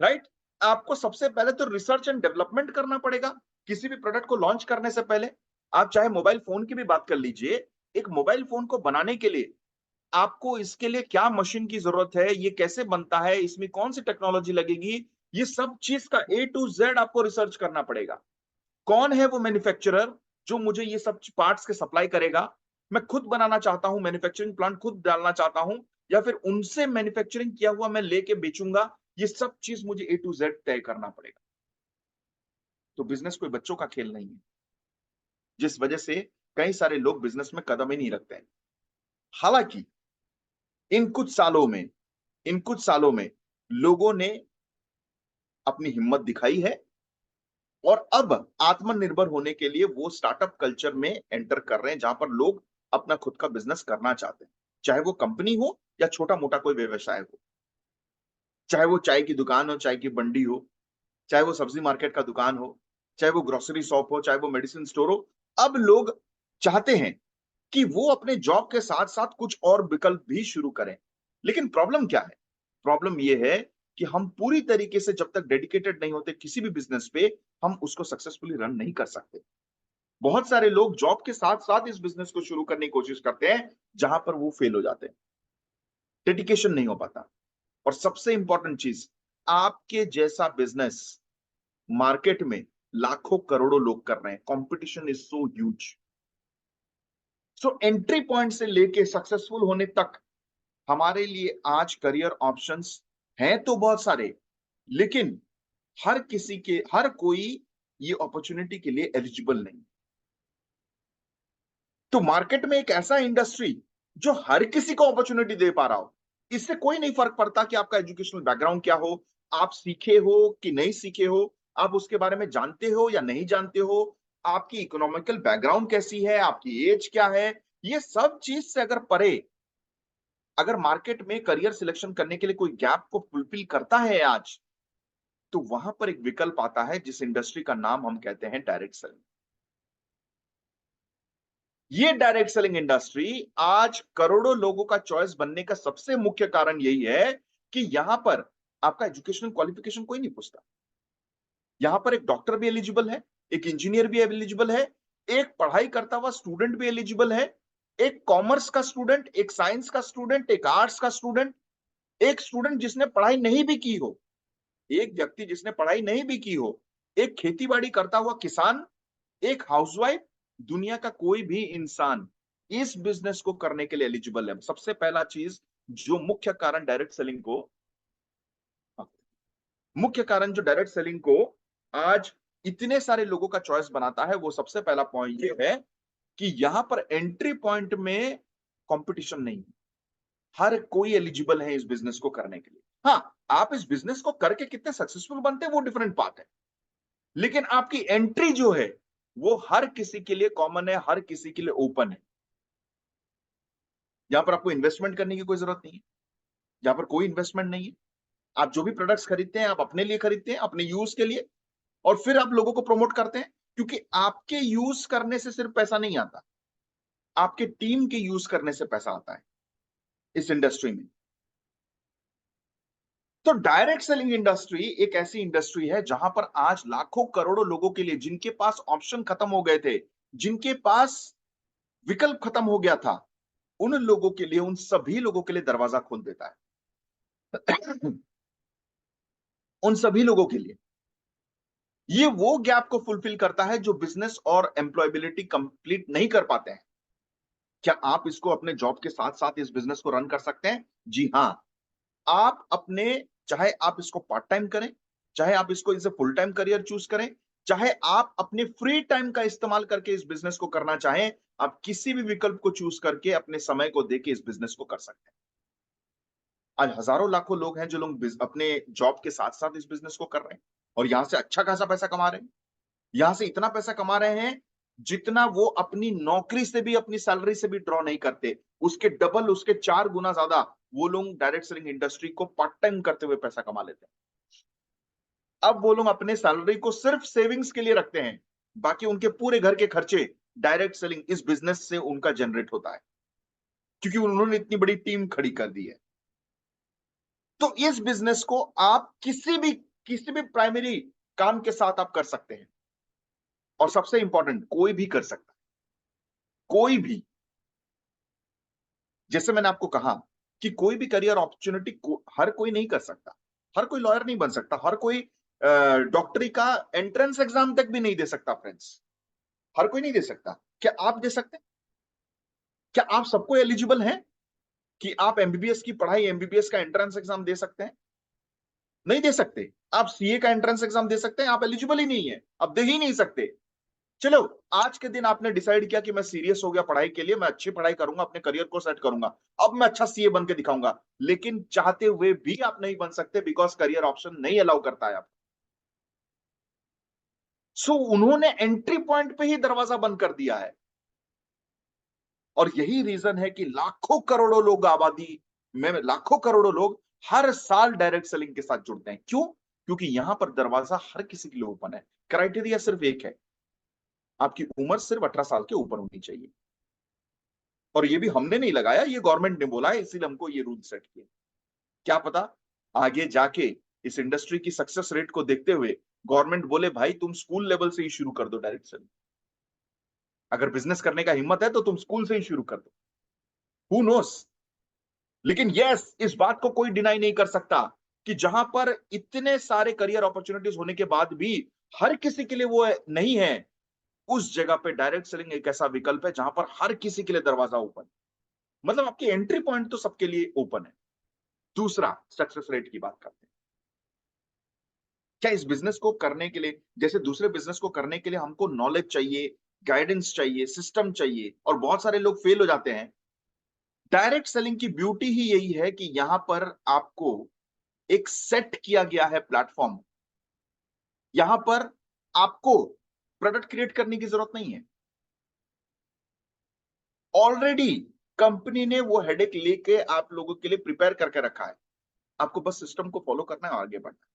राइट? आपको सबसे पहले तो रिसर्च एंड डेवलपमेंट करना पड़ेगा किसी भी प्रोडक्ट को लॉन्च करने से पहले। आप चाहे मोबाइल फोन की भी बात कर लीजिए, एक मोबाइल फोन को बनाने के लिए आपको इसके लिए क्या मशीन की जरूरत है, ये कैसे बनता है, इसमें कौन सी टेक्नोलॉजी लगेगी, ये सब चीज का A to Z आपको रिसर्च करना पड़ेगा। कौन है वो मैन्युफैक्चरर जो मुझे ये सब पार्ट्स के सप्लाई करेगा? मैं खुद बनाना चाहता हूं, मैन्युफैक्चरिंग प्लांट खुद डालना चाहता हूं, या फिर उनसे मैन्युफैक्चरिंग किया हुआ मैं लेके बेचूंगा? ये सब चीज मुझे A to Z तय करना पड़ेगा। तो बिजनेस कोई बच्चों का खेल नहीं है, जिस वजह से कई सारे लोग बिजनेस में कदम ही नहीं रखते हैं। हालांकि इन कुछ सालों में इन कुछ सालों में लोगों ने अपनी हिम्मत दिखाई है और अब आत्मनिर्भर होने के लिए वो स्टार्टअप कल्चर में एंटर कर रहे हैं, जहां पर लोग अपना खुद का बिजनेस करना चाहते हैं, चाहे वो कंपनी हो या छोटा मोटा कोई व्यवसाय हो, चाहे वो चाय की दुकान हो, चाय की बंडी हो, चाहे वो सब्जी मार्केट का दुकान हो, चाहे वो ग्रोसरी शॉप हो, चाहे वो मेडिसिन स्टोर हो। अब लोग चाहते हैं कि वो अपने जॉब के साथ साथ कुछ और विकल्प भी शुरू करें। लेकिन प्रॉब्लम क्या है? प्रॉब्लम ये है कि हम पूरी तरीके से जब तक डेडिकेटेड नहीं होते किसी भी बिजनेस पे, हम उसको सक्सेसफुली रन नहीं कर सकते। बहुत सारे लोग जॉब के साथ साथ इस बिजनेस को शुरू करने की कोशिश करते हैं, जहां पर वो फेल हो जाते हैं, डेडिकेशन नहीं हो पाता। और सबसे इंपॉर्टेंट चीज, आपके जैसा बिजनेस मार्केट में लाखों करोड़ों लोग कर रहे हैं, competition is so huge. So entry point से लेके सक्सेसफुल होने तक हमारे लिए आज करियर ऑप्शंस हैं तो बहुत सारे, लेकिन हर कोई ये अपॉर्चुनिटी के लिए एलिजिबल नहीं। तो मार्केट में एक ऐसा इंडस्ट्री जो हर किसी को अपॉर्चुनिटी दे पा रहा हो, इससे कोई नहीं फर्क पड़ता कि आपका एजुकेशनल बैकग्राउंड क्या हो, आप सीखे हो कि नहीं सीखे हो, आप उसके बारे में जानते हो या नहीं जानते हो, आपकी इकोनॉमिकल बैकग्राउंड कैसी है, आपकी एज क्या है, ये सब चीज से अगर परे, अगर मार्केट में करियर सिलेक्शन करने के लिए कोई गैप को फुलफिल करता है आज, तो वहां पर एक विकल्प आता है जिस इंडस्ट्री का नाम हम कहते हैं डायरेक्ट सेलिंग। ये डायरेक्ट सेलिंग इंडस्ट्री आज करोड़ों लोगों का चॉइस बनने का सबसे मुख्य कारण यही है कि यहां पर आपका एजुकेशनल क्वालिफिकेशन कोई नहीं पूछता। यहां पर एक डॉक्टर भी एलिजिबल है, एक इंजीनियर भी एलिजिबल है, एक पढ़ाई करता हुआ स्टूडेंट भी एलिजिबल है, एक कॉमर्स का स्टूडेंट, एक साइंस का स्टूडेंट, एक आर्ट्स का स्टूडेंट, एक स्टूडेंट जिसने पढ़ाई नहीं भी की हो, एक व्यक्ति जिसने पढ़ाई नहीं भी की हो, एक खेतीबाड़ी करता हुआ किसान, एक हाउसवाइफ, दुनिया का कोई भी इंसान इस बिजनेस को करने के लिए एलिजिबल है। सबसे पहला चीज जो मुख्य कारण जो डायरेक्ट सेलिंग को आज इतने सारे लोगों का चॉइस बनाता है, वो सबसे पहला पॉइंट ये है कि यहां पर एंट्री पॉइंट में कंपटीशन नहीं है। हर कोई एलिजिबल है इस बिजनेस को करने के लिए। हाँ, आप इस बिजनेस को करके कितने सक्सेसफुल बनते हैं वो डिफरेंट बात है, लेकिन आपकी एंट्री जो है वो हर किसी के लिए कॉमन है, हर किसी के लिए ओपन है। यहां पर आपको इन्वेस्टमेंट करने की कोई जरूरत नहीं है, यहां पर कोई इन्वेस्टमेंट नहीं है। आप जो भी प्रोडक्ट्स खरीदते हैं, आप अपने लिए खरीदते हैं, अपने यूज के लिए, और फिर आप लोगों को प्रमोट करते हैं, क्योंकि आपके यूज करने से सिर्फ पैसा नहीं आता, आपके टीम के यूज करने से पैसा आता है इस इंडस्ट्री में। तो डायरेक्ट सेलिंग इंडस्ट्री एक ऐसी इंडस्ट्री है जहां पर आज लाखों करोड़ों लोगों के लिए, जिनके पास ऑप्शन खत्म हो गए थे, जिनके पास विकल्प खत्म हो गया था, उन लोगों के लिए, उन सभी लोगों के लिए दरवाजा खोल देता है। उन सभी लोगों के लिए ये वो गैप को फुलफिल करता है जो बिजनेस और एम्प्लॉयबिलिटी कंप्लीट नहीं कर पाते हैं। क्या आप इसको अपने जॉब के साथ साथ इस बिजनेस को रन कर सकते हैं? जी हाँ। आप अपने, चाहे आप इसको पार्ट टाइम करें, चाहे आप इसको इसे फुल टाइम करियर चूज करें, चाहे आप अपने फ्री टाइम का इस्तेमाल करके इस बिजनेस को करना चाहें, आप किसी भी विकल्प को चूज करके अपने समय को देके इस बिजनेस को कर सकते हैं। आज हजारों लाखों लोग हैं जो लोग अपने जॉब के साथ साथ इस बिजनेस को कर रहे हैं और यहां से अच्छा खासा पैसा कमा रहे हैं। यहां से इतना पैसा कमा रहे हैं जितना वो अपनी नौकरी से भी, अपनी सैलरी से भी ड्रॉ नहीं करते। उसके डबल, उसके 4 गुना ज्यादा वो लोग डायरेक्ट सेलिंग इंडस्ट्री को पार्ट टाइम करते हुए पैसा कमा लेते हैं। अब वो लोग अपने सैलरी को सिर्फ सेविंग्स के लिए रखते हैं, बाकी उनके पूरे घर के खर्चे डायरेक्ट सेलिंग इस बिजनेस से उनका जनरेट होता है, क्योंकि उन्होंने इतनी बड़ी टीम खड़ी कर दी है। तो इस बिजनेस को आप किसी भी प्राइमरी काम के साथ आप कर सकते हैं, और सबसे इंपॉर्टेंट, कोई भी कर सकता है, कोई भी। जैसे मैंने आपको कहा कि कोई भी करियर अपॉर्चुनिटी को हर कोई नहीं कर सकता, हर कोई लॉयर नहीं बन सकता, हर कोई डॉक्टरी का एंट्रेंस एग्जाम तक भी नहीं दे सकता फ्रेंड्स, हर कोई नहीं दे सकता। क्या आप दे सकते हैं? क्या आप सबको एलिजिबल हैं कि आप एमबीबीएस की पढ़ाई, एमबीबीएस का एंट्रेंस एग्जाम दे सकते हैं? नहीं दे सकते। आप सीए का एंट्रेंस एग्जाम दे सकते हैं, आप एलिजिबल ही नहीं है, आप दे ही नहीं सकते। चलो, आज के दिन आपने डिसाइड किया कि मैं सीरियस हो गया पढ़ाई के लिए, मैं अच्छी पढ़ाई करूंगा, अपने करियर को सेट करूंगा, अब मैं अच्छा सीए बन के दिखाऊंगा, लेकिन चाहते हुए भी आप नहीं बन सकते बिकॉज करियर ऑप्शन नहीं अलाउ करता है आप। सो उन्होंने एंट्री पॉइंट पे ही दरवाजा बंद कर दिया है। और यही रीजन है कि लाखों करोड़ों लोग आबादी में, लाखों करोड़ों लोग हर साल डायरेक्ट सेलिंग के साथ जुड़ते हैं। क्यों? क्योंकि यहां पर दरवाजा हर किसी के लिए ओपन है। क्राइटेरिया सिर्फ एक है, आपकी उम्र सिर्फ 18 साल के ऊपर होनी चाहिए। और ये भी हमने नहीं लगाया, ये गवर्नमेंट ने बोला है, इसीलिए हमको ये रूल सेट किए। क्या पता आगे जाके इस इंडस्ट्री की सक्सेस रेट को देखते हुए गवर्नमेंट बोले भाई तुम स्कूल लेवल से ही शुरू कर दो डायरेक्ट सेलिंग। अगर बिजनेस करने का हिम्मत है तो तुम स्कूल से ही शुरू कर दो। Who knows. लेकिन यस, इस बात को कोई डिनाई नहीं कर सकता कि जहां पर इतने सारे करियर अपॉर्चुनिटीज होने के बाद भी हर किसी के लिए वो नहीं है, उस जगह पे डायरेक्ट सेलिंग एक ऐसा विकल्प है जहां पर हर किसी के लिए दरवाजा ओपन। मतलब आपकी एंट्री पॉइंट तो सबके लिए ओपन है। दूसरा, सक्सेस रेट की बात करते हैं। क्या इस बिजनेस को करने के लिए, जैसे दूसरे बिजनेस को करने के लिए हमको नॉलेज चाहिए, गाइडेंस चाहिए, सिस्टम चाहिए, और बहुत सारे लोग फेल हो जाते हैं। डायरेक्ट सेलिंग की ब्यूटी ही यही है कि यहां पर आपको एक सेट किया गया है प्लेटफॉर्म। यहां पर आपको प्रोडक्ट क्रिएट करने की जरूरत नहीं है। ऑलरेडी कंपनी ने वो हेडेक लेके आप लोगों के लिए प्रिपेयर करके रखा है। आपको बस सिस्टम को फॉलो करना है और आगे बढ़ना है।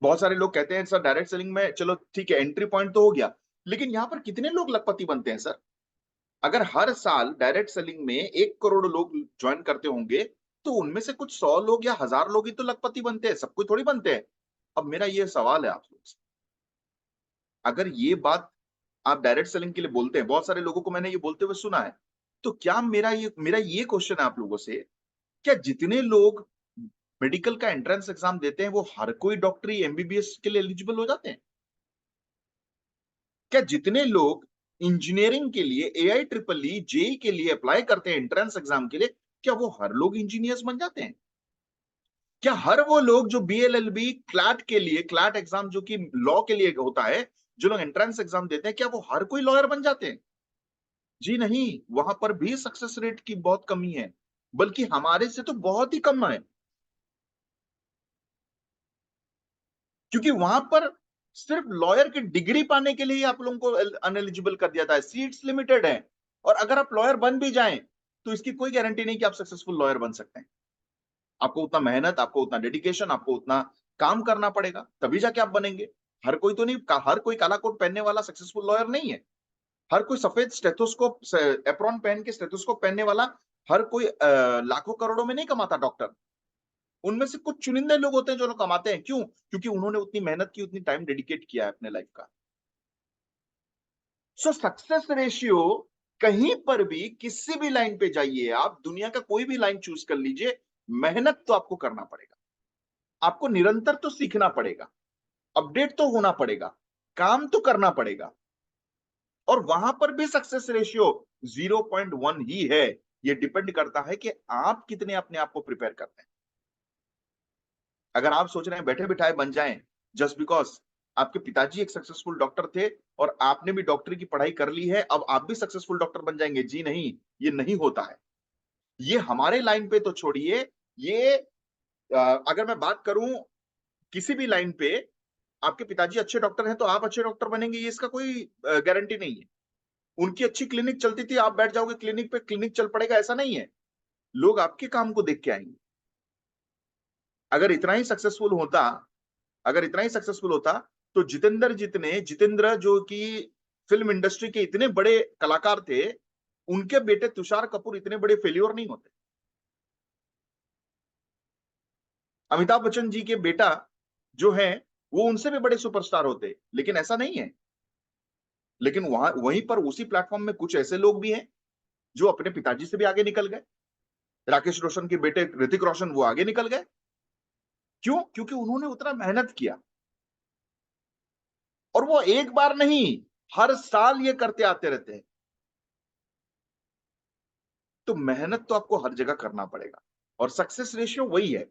बहुत सारे लोग कहते हैं सर डायरेक्ट सेलिंग में, चलो ठीक है एंट्री पॉइंट तो हो गया, लेकिन यहां पर कितने लोग लखपति बनते हैं सर? अगर हर साल डायरेक्ट सेलिंग में 1 करोड़ लोग ज्वाइन करते होंगे, तो उनमें से कुछ 100 लोग या 1000 लोग ही तो लखपति बनते हैं, सब कोई थोड़ी बनते हैं। अब मेरा ये सवाल है आप लोग से, अगर ये बात आप डायरेक्ट सेलिंग के लिए बोलते हैं, बहुत सारे लोगों को मैंने ये बोलते हुए सुना है, तो क्या मेरा ये क्वेश्चन है आप लोगों से, क्या जितने लोग मेडिकल का एंट्रेंस एग्जाम देते हैं वो हर कोई डॉक्टरी एमबीबीएस के लिए एलिजिबल हो जाते हैं? क्या जितने लोग इंजीनियरिंग के लिए एआई ट्रिपल ई जेई के लिए अप्लाई करते हैं एंट्रेंस एग्जाम के लिए, क्या वो हर लोग इंजीनियर्स बन जाते हैं? क्या हर वो लोग जो बीएलएलबी क्लैट के लिए, क्लैट एग्जाम जो कि लॉ के लिए होता है, जो लोग एंट्रेंस एग्जाम देते हैं, क्या वो हर कोई लॉयर बन जाते हैं? जी नहीं, वहां पर भी सक्सेस रेट की बहुत कमी है, बल्कि हमारे से तो बहुत ही कम है। क्योंकि वहां पर सिर्फ लॉयर की डिग्री पाने के लिए ही आप लोगों को अनएलिजिबल कर दिया था, सीट्स लिमिटेड है। और अगर आप लॉयर बन भी जाएं तो इसकी कोई गारंटी नहीं कि आप सक्सेसफुल लॉयर बन सकते हैं। आपको उतना मेहनत, आपको उतना डेडिकेशन, आपको उतना काम करना पड़ेगा, तभी जाके आप बनेंगे। हर कोई तो नहीं, हर कोई काला कोट पहनने वाला सक्सेसफुल लॉयर नहीं है। हर कोई सफेद स्टेथोस्कोप, एप्रॉन पहन के स्टेथोस्कोप पहनने वाला हर कोई लाखों करोड़ों में नहीं कमाता डॉक्टर। उनमें से कुछ चुनिंदे लोग होते हैं जो लोग कमाते हैं। क्यों? क्योंकि उन्होंने उतनी मेहनत की, उतनी टाइम डेडिकेट किया है अपने लाइफ का। सो सक्सेस रेशियो कहीं पर भी, किसी भी लाइन पे जाइए आप, दुनिया का कोई भी लाइन चूज कर लीजिए, मेहनत तो आपको करना पड़ेगा, आपको निरंतर तो सीखना पड़ेगा, अपडेट तो होना पड़ेगा, काम तो करना पड़ेगा। और वहां पर भी सक्सेस रेशियो 0.1 ही है। ये डिपेंड करता है कि आप कितने अपने आप को प्रिपेयर करते हैं। अगर आप सोच रहे हैं बैठे बिठाए बन जाएं जस्ट बिकॉज आपके पिताजी एक सक्सेसफुल डॉक्टर थे और आपने भी डॉक्टरी की पढ़ाई कर ली है, अब आप भी सक्सेसफुल डॉक्टर बन जाएंगे, जी नहीं, ये नहीं होता है। ये हमारे लाइन पे तो छोड़िए, ये अगर मैं बात करूं किसी भी लाइन पे, आपके पिताजी अच्छे डॉक्टर हैं तो आप अच्छे डॉक्टर बनेंगे, ये इसका कोई गारंटी नहीं है। उनकी अच्छी क्लिनिक चलती थी, आप बैठ जाओगे क्लिनिक पे, क्लिनिक चल पड़ेगा, ऐसा नहीं है। लोग आपके काम को देख के आएंगे। अगर इतना ही सक्सेसफुल होता, अगर इतना ही सक्सेसफुल होता, तो जितेंद्र जो कि फिल्म इंडस्ट्री के इतने बड़े कलाकार थे, उनके बेटे तुषार कपूर इतने बड़े फेल्योर नहीं होते। अमिताभ बच्चन जी के बेटा जो है वो उनसे भी बड़े सुपरस्टार होते, लेकिन ऐसा नहीं है। लेकिन वहीं पर उसी प्लेटफॉर्म में कुछ ऐसे लोग भी हैं जो अपने पिताजी से भी आगे निकल गए। राकेश रोशन के बेटे ऋतिक रोशन वो आगे निकल गए। क्यों? क्योंकि उन्होंने उतना मेहनत किया। और वो एक बार नहीं, हर साल ये करते आते रहते हैं। तो मेहनत तो आपको हर जगह करना पड़ेगा, और सक्सेस रेशियो वही है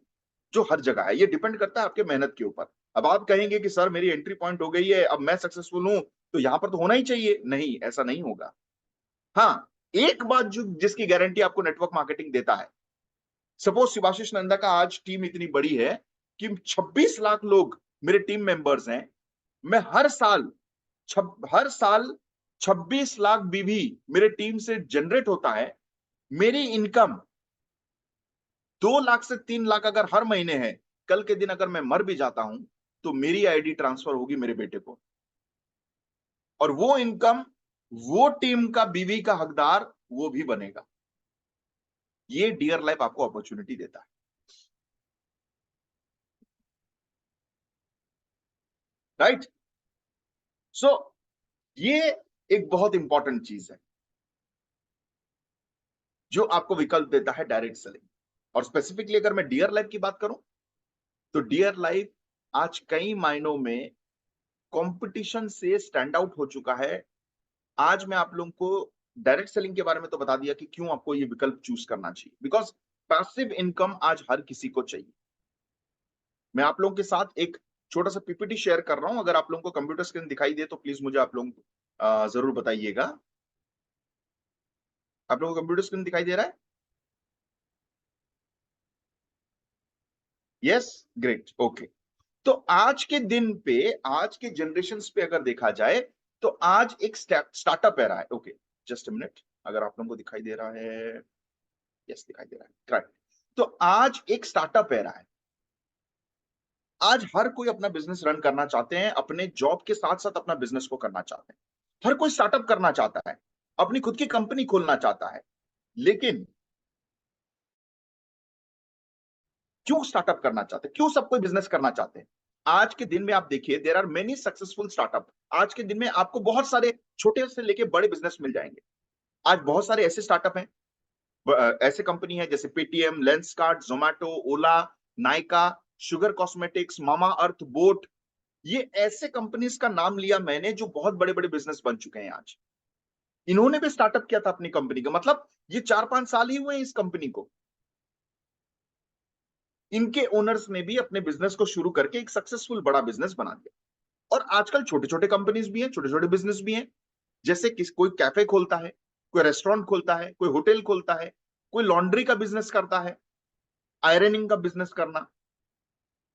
जो हर जगह है। ये डिपेंड करता है आपके मेहनत के ऊपर। अब आप कहेंगे कि सर मेरी एंट्री पॉइंट हो गई है, अब मैं सक्सेसफुल हूं, तो यहां पर तो होना ही चाहिए। नहीं, ऐसा नहीं होगा। हाँ, एक बात जो जिसकी गारंटी आपको नेटवर्क मार्केटिंग देता है, सपोज शिवाशीष नंदा का आज टीम इतनी बड़ी है कि 26 लाख लोग मेरे टीम मेंबर्स हैं। मैं हर साल 26 लाख बीवी मेरे टीम से जनरेट होता है। मेरी इनकम 2 लाख से 3 लाख अगर हर महीने है, कल के दिन अगर मैं मर भी जाता हूं तो मेरी आईडी ट्रांसफर होगी मेरे बेटे को, और वो इनकम, वो टीम का बीवी का हकदार वो भी बनेगा। ये डियर लाइफ आपको अपॉर्चुनिटी देता है। राइट? सो ये एक बहुत इंपॉर्टेंट चीज है जो आपको विकल्प देता है डायरेक्ट सेलिंग। और स्पेसिफिकली अगर मैं डियर लाइफ की बात करूं, तो डियर लाइफ आज कई मायनों में कंपटीशन से स्टैंड आउट हो चुका है। आज मैं आप लोगों को डायरेक्ट सेलिंग के बारे में तो बता दिया कि क्यों आपको ये विकल्प चूज करना चाहिए, बिकॉज पैसिव इनकम आज हर किसी को चाहिए। मैं आप लोगों के साथ एक छोटा सा पीपीटी शेयर कर रहा हूं। अगर आप लोगों को कंप्यूटर स्क्रीन दिखाई दे तो प्लीज मुझे आप लोग जरूर बताइएगा। आप लोगों को कंप्यूटर स्क्रीन दिखाई दे रहा है? Yes, great, okay. तो आज के दिन पे, आज के जनरेशन पे अगर देखा जाए, तो आज एक स्टार्टअप एरा है। ओके, जस्ट अ मिनट, अगर आप लोगों को दिखाई दे रहा है, यस दिखाई दे रहा है, राइट। तो आज एक स्टार्टअप एरा है। आज हर कोई अपना बिजनेस रन करना चाहते हैं, अपने जॉब के साथ साथ अपना बिजनेस को करना चाहते हैं। हर कोई स्टार्टअप करना चाहता है, अपनी खुद की कंपनी खोलना चाहता है। लेकिन क्यों स्टार्टअप करना चाहते हैं? क्यों सब कोई बिजनेस करना चाहते हैं? आज के दिन में आप देखिए, there are many successful startup. आज के दिन में आपको बहुत सारे छोटे से लेके बड़े बिजनेस मिल जाएंगे। आज बहुत सारे ऐसे स्टार्टअप हैं, ऐसे कंपनी है जैसे पेटीएम, लेंसकार्ट, जोमेटो, ओला, नाइका, शुगर कॉस्मेटिक्स, मामा अर्थ, बोट। ये ऐसे कंपनीज का नाम लिया मैंने जो बहुत बड़े बड़े बिजनेस बन चुके हैं आज। इन्होंने भी स्टार्टअप किया था अपनी कंपनी का, मतलब ये 4-5 साल ही हुए हैं इस कंपनी को। इनके ओनर्स ने भी अपने बिजनेस को शुरू करके एक सक्सेसफुल बड़ा बिजनेस बना दिया। और आजकल छोटे छोटे कंपनीज भी हैं, छोटे छोटे बिजनेस भी हैं। जैसे कोई कैफे खोलता है, कोई रेस्टोरेंट खोलता है, कोई होटल खोलता है, कोई लॉन्ड्री का बिजनेस करता है, आयरनिंग का बिजनेस करना,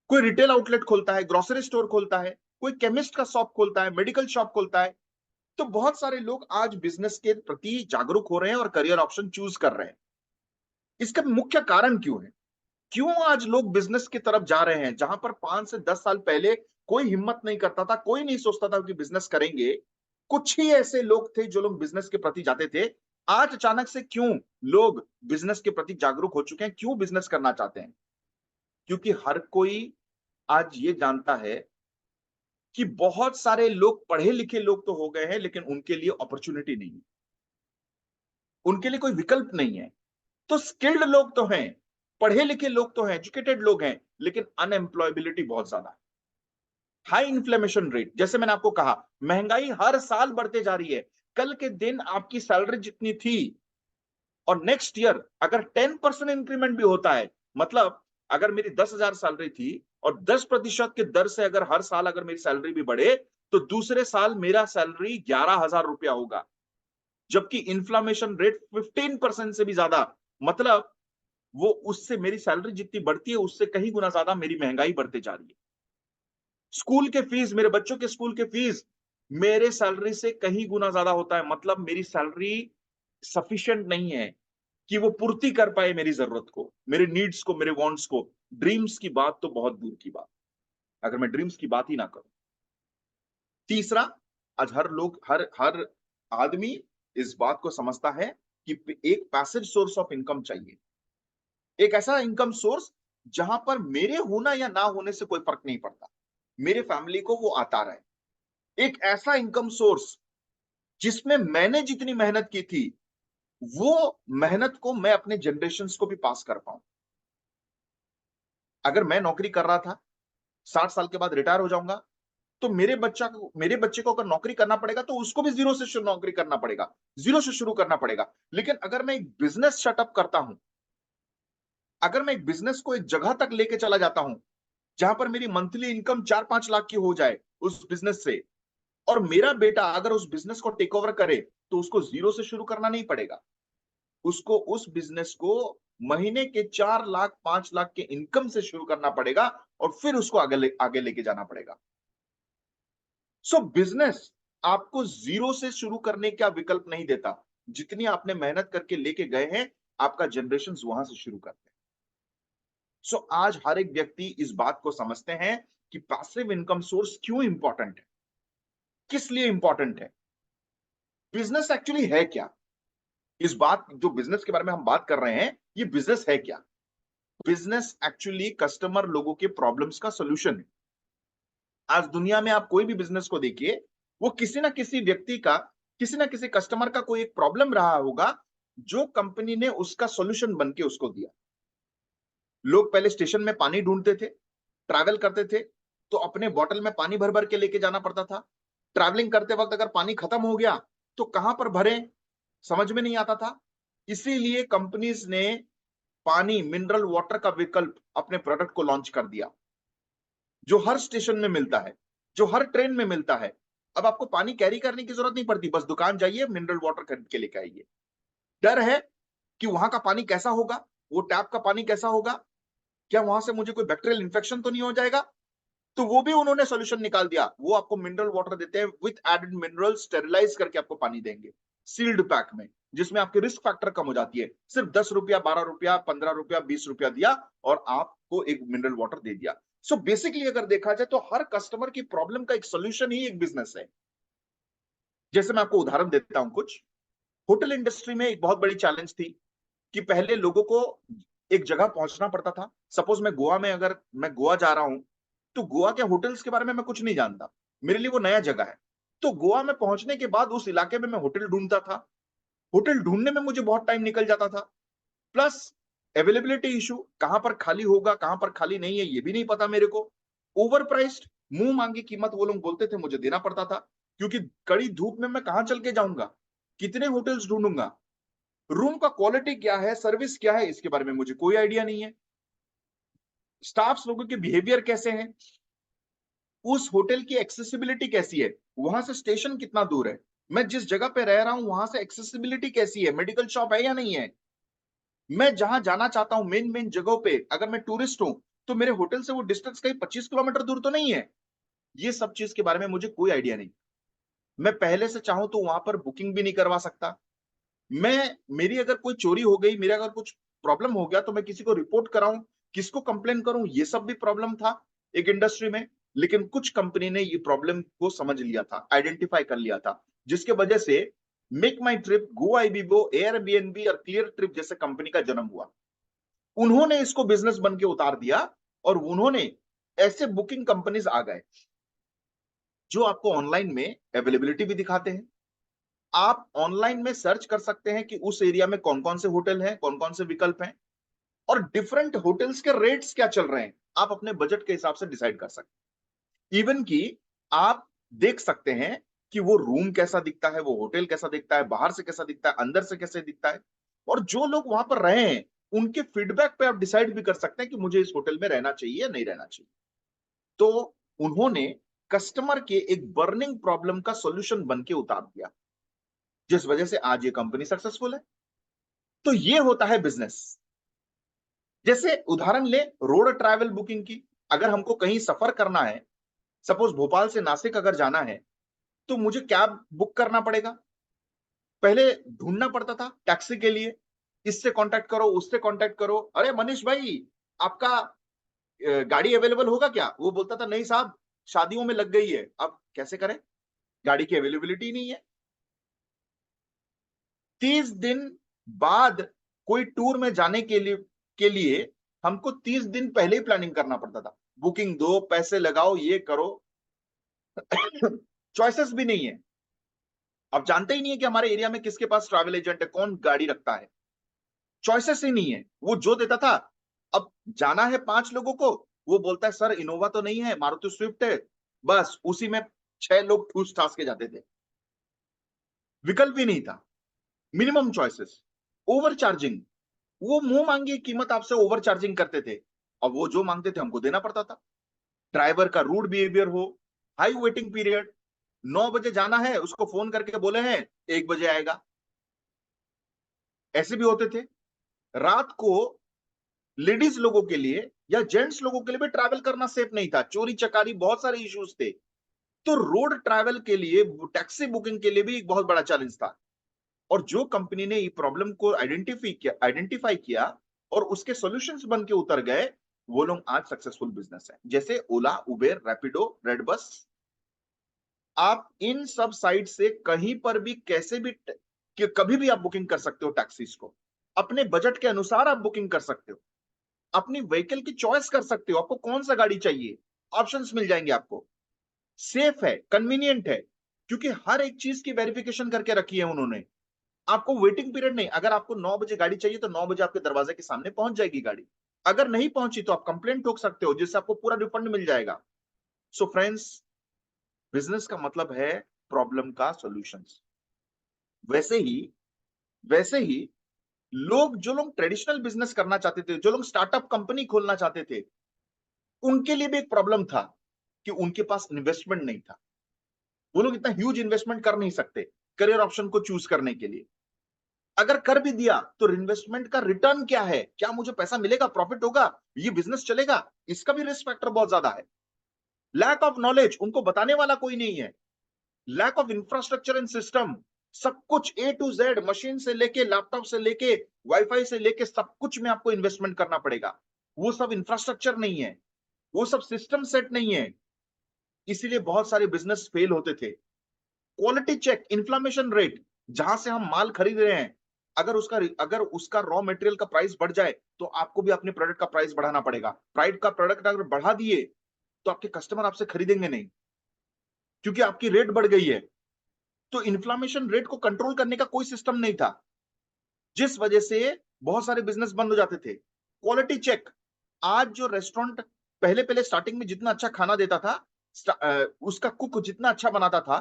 कोई रिटेल आउटलेट खोलता है, ग्रोसरी स्टोर खोलता है, कोई केमिस्ट का शॉप खोलता है, मेडिकल शॉप खोलता है। तो बहुत सारे लोग आज बिजनेस के प्रति जागरूक हो रहे हैं और करियर ऑप्शन चूज कर रहे हैं। इसका मुख्य कारण क्यों है? क्यों आज लोग बिजनेस की तरफ जा रहे हैं? जहां पर 5 से 10 साल पहले कोई हिम्मत नहीं करता था, कोई नहीं सोचता था कि बिजनेस करेंगे। कुछ ही ऐसे लोग थे जो लोग बिजनेस के प्रति जाते थे। आज अचानक से क्यों लोग बिजनेस के प्रति जागरूक हो चुके हैं? क्यों बिजनेस करना चाहते हैं? क्योंकि हर कोई आज ये जानता है कि बहुत सारे लोग, पढ़े लिखे लोग तो हो गए हैं, लेकिन उनके लिए अपॉर्चुनिटी नहीं है, उनके लिए कोई विकल्प नहीं है। तो स्किल्ड लोग तो हैं, पढ़े लिखे लोग तो हैं, एजुकेटेड लोग हैं, लेकिन अनएम्प्लॉयबिलिटी बहुत ज्यादा है। हाई इन्फ्लेमेशन रेट, जैसे मैंने आपको कहा, महंगाई हर साल बढ़ते जा रही है। कल के दिन आपकी सैलरी जितनी थी, और नेक्स्ट ईयर अगर 10% इंक्रीमेंट भी होता है, मतलब अगर मेरी 10,000 सैलरी थी और 10% के दर से अगर हर साल अगर मेरी सैलरी भी बढ़े, तो दूसरे साल मेरा सैलरी 11,000 रुपया होगा। जबकि इन्फ्लेमेशन रेट 15% से भी ज्यादा, मतलब वो उससे मेरी सैलरी जितनी बढ़ती है उससे कहीं गुना ज्यादा मेरी महंगाई बढ़ती जा रही है। स्कूल के फीस, मेरे बच्चों के स्कूल के फीस मेरे सैलरी से कहीं गुना ज्यादा होता है। मतलब मेरी सैलरी सफिशिएंट नहीं है कि वो पूर्ति कर पाए मेरी जरूरत को, मेरे नीड्स को, मेरे वांट्स को। ड्रीम्स की बात तो बहुत दूर की बात, अगर मैं ड्रीम्स की बात ही ना करूं। तीसरा, आज हर लोग, हर हर आदमी इस बात को समझता है कि एक पैसिव सोर्स ऑफ इनकम चाहिए। एक ऐसा इनकम सोर्स जहां पर मेरे होना या ना होने से कोई फर्क नहीं पड़ता, मेरे फैमिली को वो आता रहे। एक ऐसा इनकम सोर्स जिसमें मैंने जितनी मेहनत की थी वो मेहनत को मैं अपने जनरेशंस को भी पास कर पाऊं। अगर मैं नौकरी कर रहा था, 60 साल के बाद रिटायर हो जाऊंगा, तो मेरे बच्चे को अगर नौकरी करना पड़ेगा तो उसको भी जीरो से नौकरी करना पड़ेगा, जीरो से शुरू करना पड़ेगा। लेकिन अगर मैं एक बिजनेस सेटअप करता हूं, अगर मैं एक बिजनेस को एक जगह तक लेके चला जाता हूं जहां पर मेरी मंथली इनकम 4-5 लाख की हो जाए उस बिजनेस से, और मेरा बेटा अगर उस बिजनेस को टेक ओवर करे, तो उसको जीरो से शुरू करना नहीं पड़ेगा। उसको उस बिजनेस को महीने के 4 लाख 5 लाख के इनकम से शुरू करना पड़ेगा, और फिर उसको आगे लेके जाना पड़ेगा। सो बिजनेस आपको जीरो से शुरू करने का विकल्प नहीं देता। जितनी आपने मेहनत करके लेके गए हैं, आपका जनरेशन वहां से शुरू करते हैं। सो आज हर एक व्यक्ति इस बात को समझते हैं कि पैसिव इनकम सोर्स क्यों इंपॉर्टेंट है, किस लिए इंपॉर्टेंट है, बिजनेस एक्चुअली है क्या। इस बात जो बिजनेस के बारे में हम बात कर रहे हैं, ये बिजनेस है क्या। बिजनेस एक्चुअली कस्टमर लोगों के प्रॉब्लम्स का सोल्यूशन है। आज दुनिया में आप कोई भी बिजनेस को देखिए, वो किसी ना किसी व्यक्ति का, किसी ना किसी कस्टमर का कोई एक प्रॉब्लम रहा होगा, जो कंपनी ने उसका सॉल्यूशन बन के उसको दिया। लोग पहले स्टेशन में पानी ढूंढते थे, ट्रैवल करते थे, तो अपने बॉटल में पानी भर भर के लेके जाना पड़ता था। ट्रैवलिंग करते वक्त अगर पानी खत्म हो गया, तो कहां पर भरें, समझ में नहीं आता था। इसीलिए कंपनीज ने पानी, मिनरल वाटर का विकल्प अपने प्रोडक्ट को लॉन्च कर दिया, जो हर स्टेशन में मिलता है, जो हर ट्रेन में मिलता है। अब आपको पानी कैरी करने की जरूरत नहीं पड़ती, बस दुकान जाइए, मिनरल वाटर खरीद के लेके आइए। डर है कि वहां का पानी कैसा होगा, वो टैप का पानी कैसा होगा, क्या वहां से मुझे कोई बैक्टीरियल इन्फेक्शन तो नहीं हो जाएगा। तो वो भी उन्होंने सोल्यूशन निकाल दिया, वो आपको मिनरल वाटर देते हैं विथ एडेड मिनरल, स्टेरिलाइज करके आपको पानी देंगे सील्ड पैक में, जिसमें आपके रिस्क फैक्टर कम हो जाती है। सिर्फ 10 रुपया, 12 रुपया, 15 रुपया, 20 रुपया दिया, और आपको एक मिनरल वाटर दे दिया। सो बेसिकली अगर देखा जाए तो हर कस्टमर की प्रॉब्लम का एक सोल्यूशन ही एक बिजनेस है। जैसे मैं आपको उदाहरण देता हूं कुछ। होटल इंडस्ट्री में एक बहुत बड़ी चैलेंज थी कि पहले लोगों को एक जगह पहुंचना पड़ता था। सपोज मैं गोवा में, अगर मैं गोवा जा रहा हूं, तो गोवा के होटल्स के बारे में मैं कुछ नहीं जानता, मेरे लिए वो नया जगह है। तो गोवा में पहुंचने के बाद उस इलाके में मैं होटल ढूंढता था, होटल ढूंढने में मुझे बहुत टाइम निकल जाता था। प्लस अवेलेबिलिटी इशू, कहां पर खाली होगा, कहां पर खाली नहीं है, ये भी नहीं पता मेरे को। ओवर प्राइस्ड, मुंह मांगी कीमत वो लोग बोलते थे, मुझे देना पड़ता था, क्योंकि कड़ी धूप में मैं कहां चल के जाऊंगा, कितने होटल्स ढूंढूंगा, रूम का क्वालिटी क्या है, सर्विस क्या है, इसके बारे में मुझे कोई आइडिया नहीं है। स्टाफ्स लोगों के बिहेवियर कैसे हैं, उस होटल की एक्सेसिबिलिटी कैसी है, वहां से स्टेशन कितना दूर है, मैं जिस जगह पे रह रहा हूं वहां से एक्सेसिबिलिटी कैसी है, मेडिकल शॉप है या नहीं है, मैं जहां जाना चाहता हूं मेन मेन जगहों पे, अगर मैं टूरिस्ट हूं, तो मेरे होटल से वो डिस्टेंस कहीं 25 किलोमीटर दूर तो नहीं है। ये सब चीज के बारे में मुझे कोई आइडिया नहीं। मैं पहले से चाहूं तो वहां पर बुकिंग भी नहीं करवा सकता। मैं, मेरी अगर कोई चोरी हो गई, मेरा अगर कुछ प्रॉब्लम हो गया, तो मैं किसी को रिपोर्ट कराऊं, किसको कंप्लेन करूं, ये सब भी प्रॉब्लम था एक इंडस्ट्री में। लेकिन कुछ कंपनी ने ये प्रॉब्लम को समझ लिया था, आइडेंटिफाई कर लिया था, जिसके वजह से मेक माई ट्रिप, गो आईबीबो, एयरबीएनबी और क्लियर ट्रिप जैसे कंपनी का जन्म हुआ। उन्होंने इसको बिजनेस बन के उतार दिया, और उन्होंने ऐसे बुकिंग कंपनीज आ गए जो आपको ऑनलाइन में अवेलेबिलिटी भी दिखाते हैं। आप ऑनलाइन में सर्च कर सकते हैं कि उस एरिया में कौन कौन से होटल हैं, कौन कौन से विकल्प हैं, और डिफरेंट होटल्स के रेट्स क्या चल रहे हैं, आप अपने बजट के हिसाब से डिसाइड कर सकते हैं। इवन कि आप देख सकते हैं कि वो रूम कैसा दिखता है, वो होटल कैसा दिखता है, बाहर से कैसा दिखता है, अंदर से कैसे दिखता है, और जो लोग वहां पर रहे हैं उनके फीडबैक पे आप डिसाइड भी कर सकते हैं कि मुझे इस होटल में रहना चाहिए या नहीं रहना चाहिए। तो उन्होंने कस्टमर के एक बर्निंग प्रॉब्लम का सॉल्यूशन बन के उतार दिया, जिस वजह से आज ये कंपनी सक्सेसफुल है। तो ये होता है बिजनेस। जैसे उदाहरण ले रोड ट्रैवल बुकिंग की, अगर हमको कहीं सफर करना है, सपोज भोपाल से नासिक अगर जाना है, तो मुझे कैब बुक करना पड़ेगा। पहले ढूंढना पड़ता था टैक्सी के लिए, इससे कांटेक्ट करो, उससे कांटेक्ट करो, अरे मनीष भाई आपका गाड़ी अवेलेबल होगा क्या, वो बोलता था नहीं साहब शादियों में लग गई है। अब कैसे करें, गाड़ी की अवेलेबिलिटी नहीं है। 30 दिन बाद कोई टूर में जाने के लिए हमको 30 दिन पहले ही प्लानिंग करना पड़ता था, बुकिंग दो, पैसे लगाओ, ये करो। चॉइसेस भी नहीं है। आप जानते ही नहीं है कि हमारे एरिया में किसके पास ट्रैवल एजेंट है, कौन गाड़ी रखता है। चॉइसेस ही नहीं है। वो जो देता था, अब जाना है 5 लोगों को, वो बोलता है सर इनोवा तो नहीं है, मारुति स्विफ्ट है, बस उसी में 6 लोग ठूस-ठास के जाते थे। विकल्प ही नहीं था। मिनिमम चॉइसेस, ओवर चार्जिंग, वो मुंह मांगी कीमत आपसे ओवर चार्जिंग करते थे। अब वो जो मांगते थे हमको देना पड़ता था। ड्राइवर का रूड बिहेवियर हो, हाई वेटिंग पीरियड, 9 बजे जाना है, उसको फोन करके बोले हैं 1 बजे आएगा। ऐसे भी होते थे। रात को लेडीज लोगों के लिए या जेंट्स लोगों के लिए भी ट्रैवल करना सेफ नहीं था। चोरी चकारी बहुत सारे इश्यूज थे। तो रोड ट्रैवल के लिए, टैक्सी बुकिंग के लिए भी एक बहुत बड़ा चैलेंज था। और जो कंपनी ने ये प्रॉब्लम को आइडेंटिफाई किया और उसके सॉल्यूशंस बन के उतर गए, वो लोग आज सक्सेसफुल बिजनेस है। जैसे ओला, उबेर, रैपिडो, रेडबस। आप इन सब साइट से कहीं पर भी कैसे भी कि कभी भी आप बुकिंग कर सकते हो टैक्सीज को। अपने बजट के अनुसार आप बुकिंग कर सकते हो। अपनी व्हीकल की चॉइस कर सकते हो, आपको कौन सा गाड़ी चाहिए, ऑप्शंस मिल जाएंगे आपको। सेफ है, कन्वीनियंट है, क्योंकि हर एक चीज की वेरिफिकेशन करके रखी है उन्होंने। आपको वेटिंग पीरियड नहीं, अगर आपको 9 बजे गाड़ी चाहिए तो 9 बजे आपके दरवाजे के सामने पहुंच जाएगी गाड़ी। अगर नहीं पहुंची तो आप कंप्लेंट ठोक सकते हो, जिससे आपको पूरा रिफंड मिल जाएगा। सो फ्रेंड्स, बिजनेस का मतलब है प्रॉब्लम का सॉल्यूशंस। वैसे ही वैसे ही जो लोग ट्रेडिशनल बिजनेस करना चाहते थे, जो लोग स्टार्टअप कंपनी खोलना चाहते थे, उनके लिए भी एक प्रॉब्लम था कि उनके पास इन्वेस्टमेंट नहीं था। वो लोग इतना ह्यूज इन्वेस्टमेंट कर नहीं सकते करियर ऑप्शन को चूज करने के लिए। अगर कर भी दिया तो इन्वेस्टमेंट का रिटर्न क्या है, क्या मुझे पैसा मिलेगा, प्रॉफिट होगा, ये बिजनेस चलेगा, इसका भी रिस्क फैक्टर बहुत ज्यादा है। लैक ऑफ नॉलेज, उनको बताने वाला कोई नहीं है। Lack of infrastructure and system, सब कुछ ए टू जेड, मशीन से लेके लैपटॉप से लेके वाईफाई से लेके सब कुछ में आपको इन्वेस्टमेंट करना पड़ेगा। वो सब इंफ्रास्ट्रक्चर नहीं है, वो सब सिस्टम सेट नहीं है। इसीलिए बहुत सारे बिजनेस फेल होते थे। क्वालिटी चेक, इन्फ्लेमेशन रेट, जहां से हम माल खरीद रहे हैं, अगर उसका रॉ मटेरियल का प्राइस बढ़ जाए तो आपको भी अपने प्रोडक्ट का प्राइस बढ़ाना पड़ेगा। प्राइस का प्रोडक्ट अगर बढ़ा दिए तो आपके कस्टमर आपसे खरीदेंगे नहीं, क्योंकि आपकी रेट बढ़ गई है। तो इन्फ्लेमेशन रेट को कंट्रोल करने का कोई सिस्टम नहीं था, जिस वजह से बहुत सारे बिजनेस बंद हो जाते थे। क्वालिटी चेक, आज जो रेस्टोरेंट पहले पहले स्टार्टिंग में जितना अच्छा खाना देता था, उसका कुक जितना अच्छा बनाता था,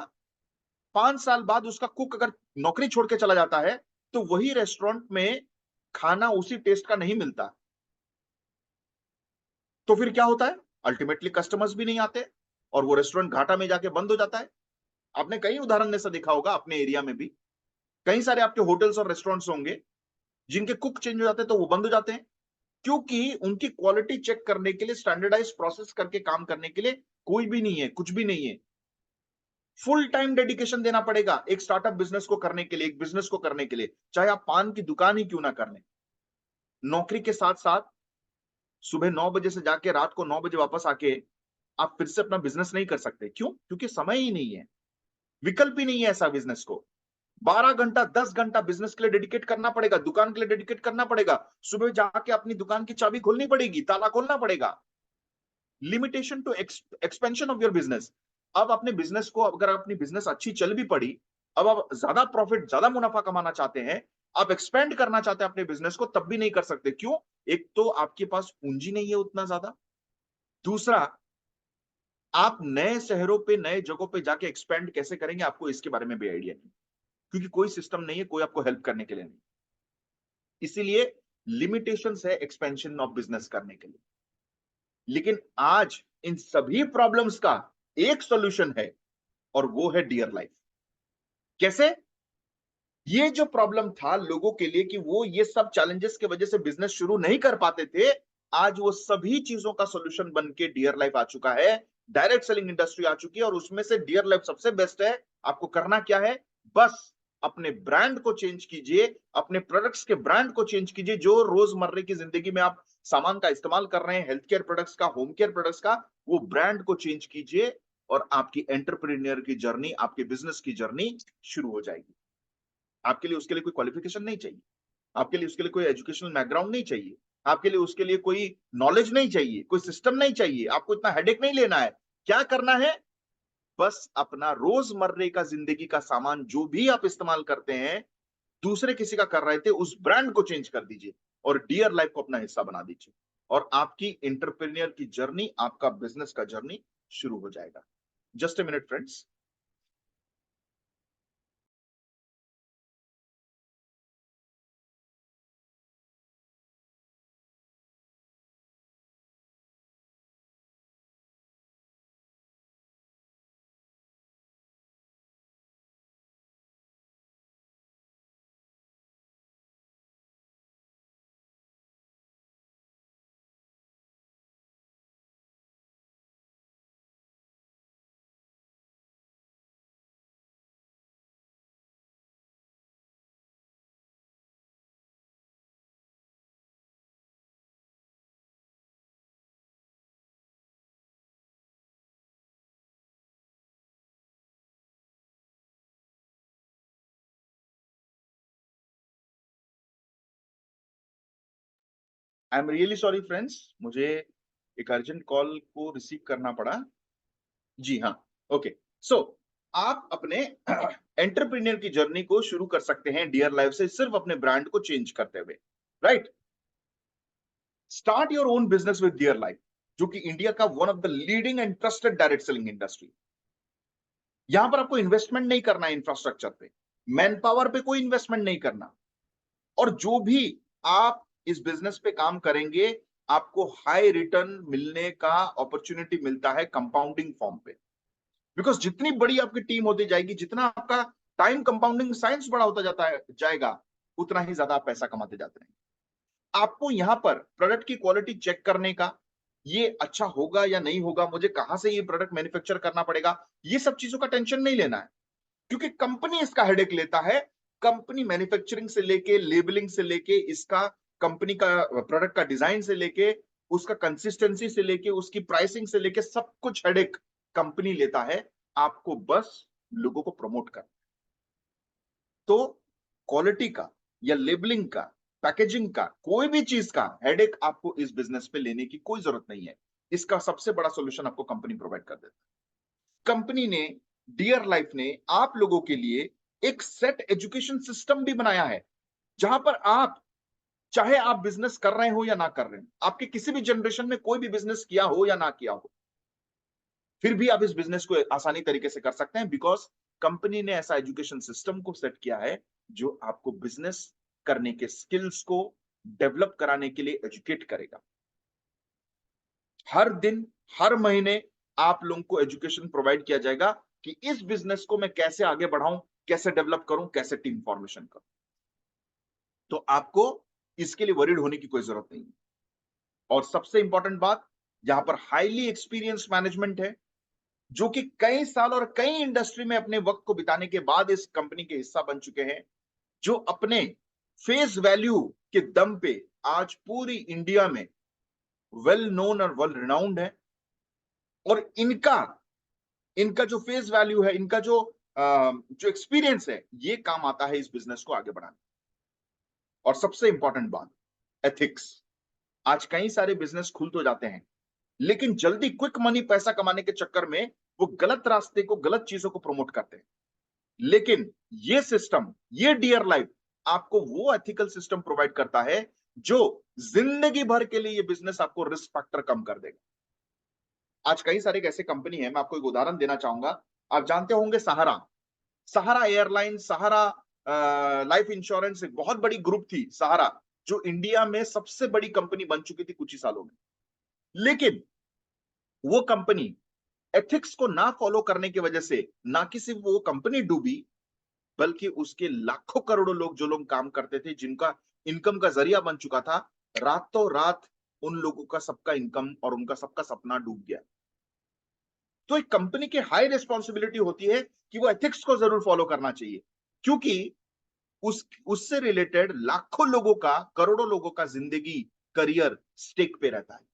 5 साल बाद उसका कुक अगर नौकरी छोड़ के चला जाता है तो वही रेस्टोरेंट में खाना उसी टेस्ट का नहीं मिलता। तो फिर क्या होता है, अल्टीमेटली कस्टमर्स भी नहीं आते और वो रेस्टोरेंट घाटा में जाके बंद हो जाता है। आपने कई उदाहरण ऐसा देखा होगा अपने एरिया में भी। कई सारे आपके होटल्स और रेस्टोरेंट्स होंगे जिनके कुक चेंज हो जाते हैं तो वो बंद हो जाते हैं, क्योंकि उनकी क्वालिटी चेक करने के लिए, स्टैंडर्डाइज प्रोसेस करके काम करने के लिए कोई भी नहीं है, कुछ भी नहीं है। फुल टाइम डेडिकेशन देना पड़ेगा एक स्टार्टअप बिजनेस को करने के लिए, एक बिजनेस को करने के लिए, चाहे आप पान की दुकान ही क्यों ना कर लें। नौकरी के साथ साथ सुबह 9 बजे से जाके रात को 9 बजे वापस आके आप फिर से अपना बिजनेस नहीं कर सकते। क्यों? क्योंकि समय ही नहीं है, विकल्प ही नहीं है ऐसा बिजनेस को। 12 घंटा, 10 घंटा बिजनेस के लिए डेडिकेट करना पड़ेगा, दुकान के लिए डेडिकेट करना पड़ेगा। सुबह जाके अपनी दुकान की चाबी खोलनी पड़ेगी, ताला खोलना पड़ेगा। Limitation to expansion of your business. अब अपने बिजनेस को, अगर अपनी बिजनेस अच्छी चल भी पड़ी, अब आप ज्यादा प्रॉफिट, ज्यादा मुनाफा कमाना चाहते हैं, आप एक्सपेंड करना चाहते हैं अपने बिजनेस को, तब भी नहीं कर सकते। क्यों? एक तो आपके पास पूंजी नहीं है उतना ज्यादा। दूसरा, आप नए शहरों पे, नए जगहों पे जाके एक्सपेंड कैसे करेंगे, आपको इसके बारे में भी आइडिया नहीं, क्योंकि कोई सिस्टम नहीं है, कोई आपको हेल्प करने के लिए नहीं। इसीलिए लिमिटेशंस है एक्सपेंशन ऑफ बिजनेस करने के लिए। लेकिन आज इन सभी प्रॉब्लम्स का एक सॉल्यूशन है और वो है डियर लाइफ। कैसे? ये जो प्रॉब्लम था लोगों के लिए कि वो ये सब चैलेंजेस की वजह से बिजनेस शुरू नहीं कर पाते थे, आज वो सभी चीजों का सॉल्यूशन बन के डियर लाइफ आ चुका है। डायरेक्ट सेलिंग इंडस्ट्री आ चुकी है और उसमें से डियर लाइफ सबसे बेस्ट है। आपको करना क्या है? बस अपने ब्रांड को चेंज कीजिए, अपने प्रोडक्ट्स के ब्रांड को चेंज कीजिए। जो रोजमर्रे की जिंदगी में आप सामान का इस्तेमाल कर रहे हैं, हेल्थ केयर प्रोडक्ट्स का, होम केयर प्रोडक्ट्स का, वो ब्रांड को चेंज कीजिए और आपकी एंटरप्रेन्योर की जर्नी, आपके बिजनेस की जर्नी शुरू हो जाएगी। आपके लिए उसके लिए कोई क्वालिफिकेशन नहीं चाहिए, आपके लिए उसके लिए कोई एजुकेशनल बैकग्राउंड नहीं चाहिए, आपके लिए उसके लिए कोई नॉलेज नहीं चाहिए, कोई सिस्टम नहीं चाहिए, आपको इतना हेडेक नहीं लेना है। क्या करना है? बस अपना रोजमर्रे का जिंदगी का सामान जो भी आप इस्तेमाल करते हैं, दूसरे किसी का कर रहे थे, उस ब्रांड को चेंज कर दीजिए और डियर लाइफ को अपना हिस्सा बना दीजिए और आपकी एंटरप्रेन्योर की जर्नी, आपका बिजनेस का जर्नी शुरू हो जाएगा। Just a minute friends. I am really sorry friends, मुझे एक अर्जेंट कॉल को रिसीव करना पड़ा। जी हाँ, ओके। सो आप अपने एंटरप्रेन्योर की जर्नी को शुरू कर सकते हैं डियर लाइफ से, सिर्फ अपने ब्रांड को चेंज करते हुए, right. Start your own business with dear life, जो कि इंडिया का one of the leading and trusted direct selling industry. यहां पर आपको इन्वेस्टमेंट नहीं करना है इंफ्रास्ट्रक्चर पे, मैन पावर पे कोई इन्वेस्टमेंट नहीं करना, और जो भी आप इस बिजनेस पे काम करेंगे, आपको हाई रिटर्न मिलने का अपॉर्चुनिटी मिलता है कंपाउंडिंग फॉर्म पे। बिकॉज जितनी बड़ी आपकी टीम होती जाएगी, जितना आपका टाइम कंपाउंडिंग साइंस बड़ा होता जाता है जाएगा, उतना ही ज्यादा आप पैसा कमाते जाते हैं। आपको यहाँ पर प्रोडक्ट की क्वालिटी चेक करने का, ये अच्छा होगा या नहीं होगा, मुझे कहां से ये प्रोडक्ट मैन्युफैक्चर करना पड़ेगा, ये सब चीजों का टेंशन नहीं लेना है, क्योंकि कंपनी इसका हेडेक लेता है। कंपनी मैन्युफैक्चरिंग से लेके, लेबलिंग से लेके, इसका कंपनी का प्रोडक्ट का डिजाइन से लेके, उसका कंसिस्टेंसी से लेके, उसकी प्राइसिंग से लेके, सब कुछ हेडेक कंपनी लेता है। आपको बस लोगों को प्रमोट कर, तो क्वालिटी का या लेबलिंग का, पैकेजिंग का, कोई भी चीज का हेडेक आपको इस बिजनेस पे लेने की कोई जरूरत नहीं है। इसका सबसे बड़ा सॉल्यूशन आपको कंपनी प्रोवाइड कर देता है। कंपनी ने, डियर लाइफ ने आप लोगों के लिए एक सेट एजुकेशन सिस्टम भी बनाया है, जहां पर आप, चाहे आप बिजनेस कर रहे हो या ना कर रहे हो, आपके किसी भी जनरेशन में कोई भी बिजनेस किया हो या ना किया हो, फिर भी आप इस बिजनेस को आसानी तरीके से कर सकते हैं, बिकॉज कंपनी ने ऐसा एजुकेशन सिस्टम को सेट किया है जो आपको बिजनेस करने के स्किल्स को डेवलप कराने के लिए एजुकेट करेगा। हर दिन, हर महीने आप लोगों को एजुकेशन प्रोवाइड किया जाएगा कि इस बिजनेस को मैं कैसे आगे बढ़ाऊं, कैसे डेवलप करूं, कैसे टीम फॉर्मेशन करूं। तो आपको इसके लिए वरीड होने की कोई जरूरत नहीं है। और सबसे इंपॉर्टेंट बात, यहां पर हाईली एक्सपीरियंस मैनेजमेंट है, जो कि कई साल और कई इंडस्ट्री में अपने वक्त को बिताने के बाद इस कंपनी के हिस्सा बन चुके हैं, जो अपने फेस वैल्यू के दम पे आज पूरी इंडिया में वेल नोन और वेल रिनाउंड है। और इनका इनका जो फेस वैल्यू है, इनका जो एक्सपीरियंस है, ये काम आता है इस बिजनेस को आगे बढ़ाने। और सबसे इंपॉर्टेंट बात, एथिक्स। आज कई सारे बिजनेस खुल तो जाते हैं, लेकिन जल्दी क्विक मनी पैसा कमाने के चक्कर में वो गलत रास्ते को, गलत चीजों को प्रमोट करते हैं। लेकिन ये सिस्टम, ये डियर लाइफ आपको वो एथिकल सिस्टम प्रोवाइड करता है जो जिंदगी भर के लिए ये बिजनेस आपको रिस्क फैक्टर कम कर देगा। आज कई सारे ऐसे कंपनी है, मैं आपको एक उदाहरण देना चाहूंगा। आप जानते होंगे सहारा, सहारा एयरलाइन, सहारा लाइफ इंश्योरेंस, एक बहुत बड़ी ग्रुप थी सहारा, जो इंडिया में सबसे बड़ी कंपनी बन चुकी थी कुछ ही सालों में। लेकिन वो कंपनी एथिक्स को ना फॉलो करने की वजह से ना कि सिर्फ वो कंपनी डूबी, बल्कि उसके लाखों करोड़ों लोग, जो लोग काम करते थे, जिनका इनकम का जरिया बन चुका था, रातों रात उन लोगों का सबका इनकम और उनका सबका सपना डूब गया। तो एक कंपनी की हाई रिस्पॉन्सिबिलिटी होती है कि वो एथिक्स को जरूर फॉलो करना चाहिए, क्योंकि उससे रिलेटेड लाखों लोगों का, करोड़ों लोगों का जिंदगी, करियर स्टेक पे रहता है।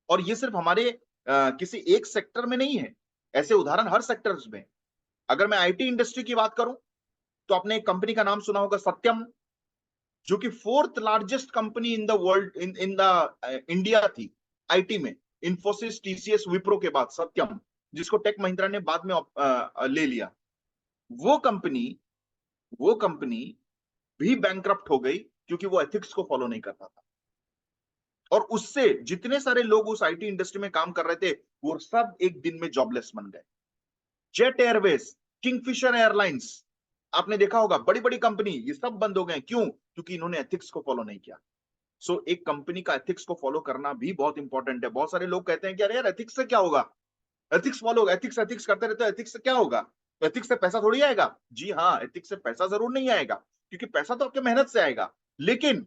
और ये सिर्फ हमारे किसी एक सेक्टर में नहीं है, ऐसे उदाहरण हर सेक्टर्स में। अगर मैं आईटी इंडस्ट्री की बात करूं, तो आपने एक कंपनी का नाम सुना होगा, सत्यम, जो कि fourth largest company in the world, in the India थी आईटी में। इंफोसिस, टीसीएस, विप्रो के बाद सत्यम जिसको टेक महिंद्रा ने बाद में ले लिया, वो कंपनी वो कंपनी भी बैंकरप्ट हो गई क्योंकि वो एथिक्स को फॉलो नहीं करता था। और उससे जितने सारे लोग उस आईटी इंडस्ट्री में काम कर रहे थे, वो सब एक दिन में जॉबलेस बन गए। जेट एयरवेज, किंगफिशर एयरलाइंस, आपने देखा होगा बड़ी-बड़ी कंपनी ये सब बंद हो गए। क्यों? क्योंकि इन्होंने एथिक्स को फॉलो नहीं किया। सो एक कंपनी का एथिक्स को फॉलो करना भी बहुत इंपॉर्टेंट है। बहुत सारे लोग कहते हैं कि अरे यार एथिक्स से क्या होगा? एथिक्स फॉलो एथिक्स एथिक्स करते रहते हो, एथिक्स से क्या होगा? एथिक्स से पैसा थोड़ी आएगा। जी हाँ, एथिक्स से पैसा जरूर नहीं आएगा, क्योंकि पैसा तो आपके मेहनत से आएगा। लेकिन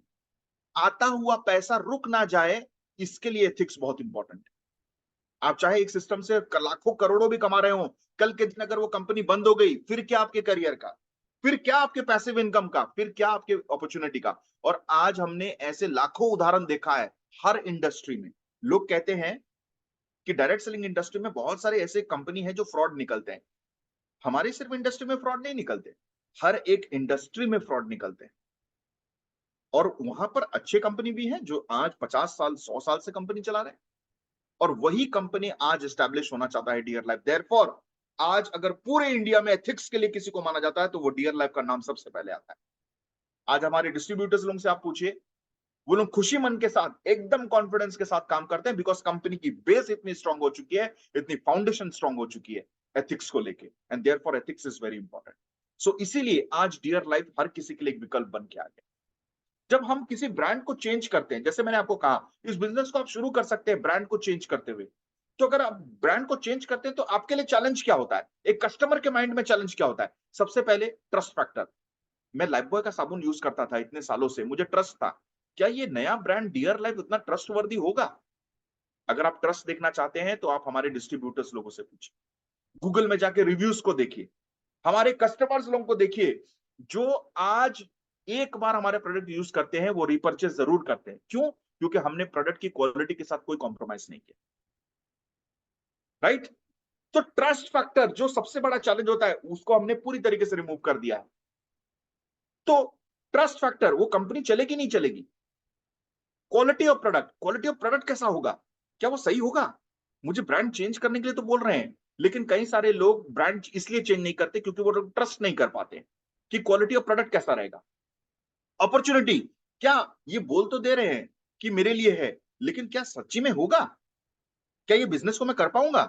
आता हुआ पैसा रुक ना जाए, इसके लिए एथिक्स बहुत इंपॉर्टेंट है। आप चाहे एक सिस्टम से लाखों करोड़ों भी कमा रहे हो, कल के दिन अगर वो कंपनी बंद हो गई, फिर क्या आपके करियर का? फिर क्या आपके पैसिव इनकम का? फिर क्या आपके अपॉर्चुनिटी का? और आज हमने ऐसे लाखों उदाहरण देखा है हर इंडस्ट्री में। लोग कहते हैं कि डायरेक्ट सेलिंग इंडस्ट्री में बहुत सारे ऐसे कंपनी है जो फ्रॉड निकलते हैं। हमारी सिर्फ इंडस्ट्री में फ्रॉड नहीं निकलते, हर एक इंडस्ट्री में फ्रॉड निकलते हैं। और वहां पर अच्छे कंपनी भी हैं जो आज 50 साल 100 साल से कंपनी चला रहे हैं, और वही कंपनी आज एस्टैब्लिश होना चाहता है डियर लाइफ। देयरफॉर आज अगर पूरे इंडिया में एथिक्स के लिए किसी को माना जाता है तो वो डियर लाइफ का नाम सबसे पहले आता है। आज हमारे डिस्ट्रीब्यूटर्स लोग से आप पूछिए, वो लोग खुशी मन के साथ एकदम कॉन्फिडेंस के साथ काम करते हैं, बिकॉज कंपनी की बेस इतनी स्ट्रांग हो चुकी है, इतनी फाउंडेशन स्ट्रांग हो चुकी है एथिक्स को लेके, and therefore ethics is very important. So इसीलिए आज डियर लाइफ हर किसी के लिए एक विकल्प बन के आ गया। जब हम किसी ब्रांड को चेंज करते हैं, जैसे मैंने आपको कहा, इस बिजनेस को आप शुरू कर सकते हैं ब्रांड को चेंज करते हुए। तो अगर आप ब्रांड को चेंज करते हैं तो आपके लिए चैलेंज क्या होता है? एक कस्टमर के माइंड में चैलेंज क्या होता है? सबसे पहले ट्रस्ट फैक्टर। मैं लाइफबॉय का साबुन यूज करता था इतने सालों से, मुझे ट्रस्ट था। क्या ये नया ब्रांड डियर लाइफ उतना ट्रस्टवर्दी होगा? अगर आप ट्रस्ट देखना चाहते हैं तो आप हमारे डिस्ट्रीब्यूटर्स लोगों से पूछिए, गूगल में जाके रिव्यूज को देखिए, हमारे कस्टमर्स लोगों को देखिए, जो आज एक बार हमारे प्रोडक्ट यूज करते हैं वो रिपर्चेस जरूर करते हैं। क्यों? क्योंकि हमने प्रोडक्ट की क्वालिटी के साथ कोई कॉम्प्रोमाइज नहीं किया। राइट? तो ट्रस्ट फैक्टर जो सबसे बड़ा चैलेंज होता है, उसको हमने पूरी तरीके से रिमूव कर दिया है। तो ट्रस्ट फैक्टर, वो कंपनी चलेगी नहीं चलेगी। क्वालिटी ऑफ प्रोडक्ट कैसा होगा? क्या वो सही होगा? मुझे ब्रांड चेंज करने के लिए तो बोल रहे हैं, लेकिन कई सारे लोग ब्रांड इसलिए चेंज नहीं करते क्योंकि वो लोग ट्रस्ट नहीं कर पाते कि क्वालिटी ऑफ प्रोडक्ट कैसा रहेगा। अपॉर्चुनिटी, क्या ये बोल तो दे रहे हैं कि मेरे लिए है, लेकिन क्या सच्ची में होगा? क्या ये बिजनेस को मैं कर पाऊंगा?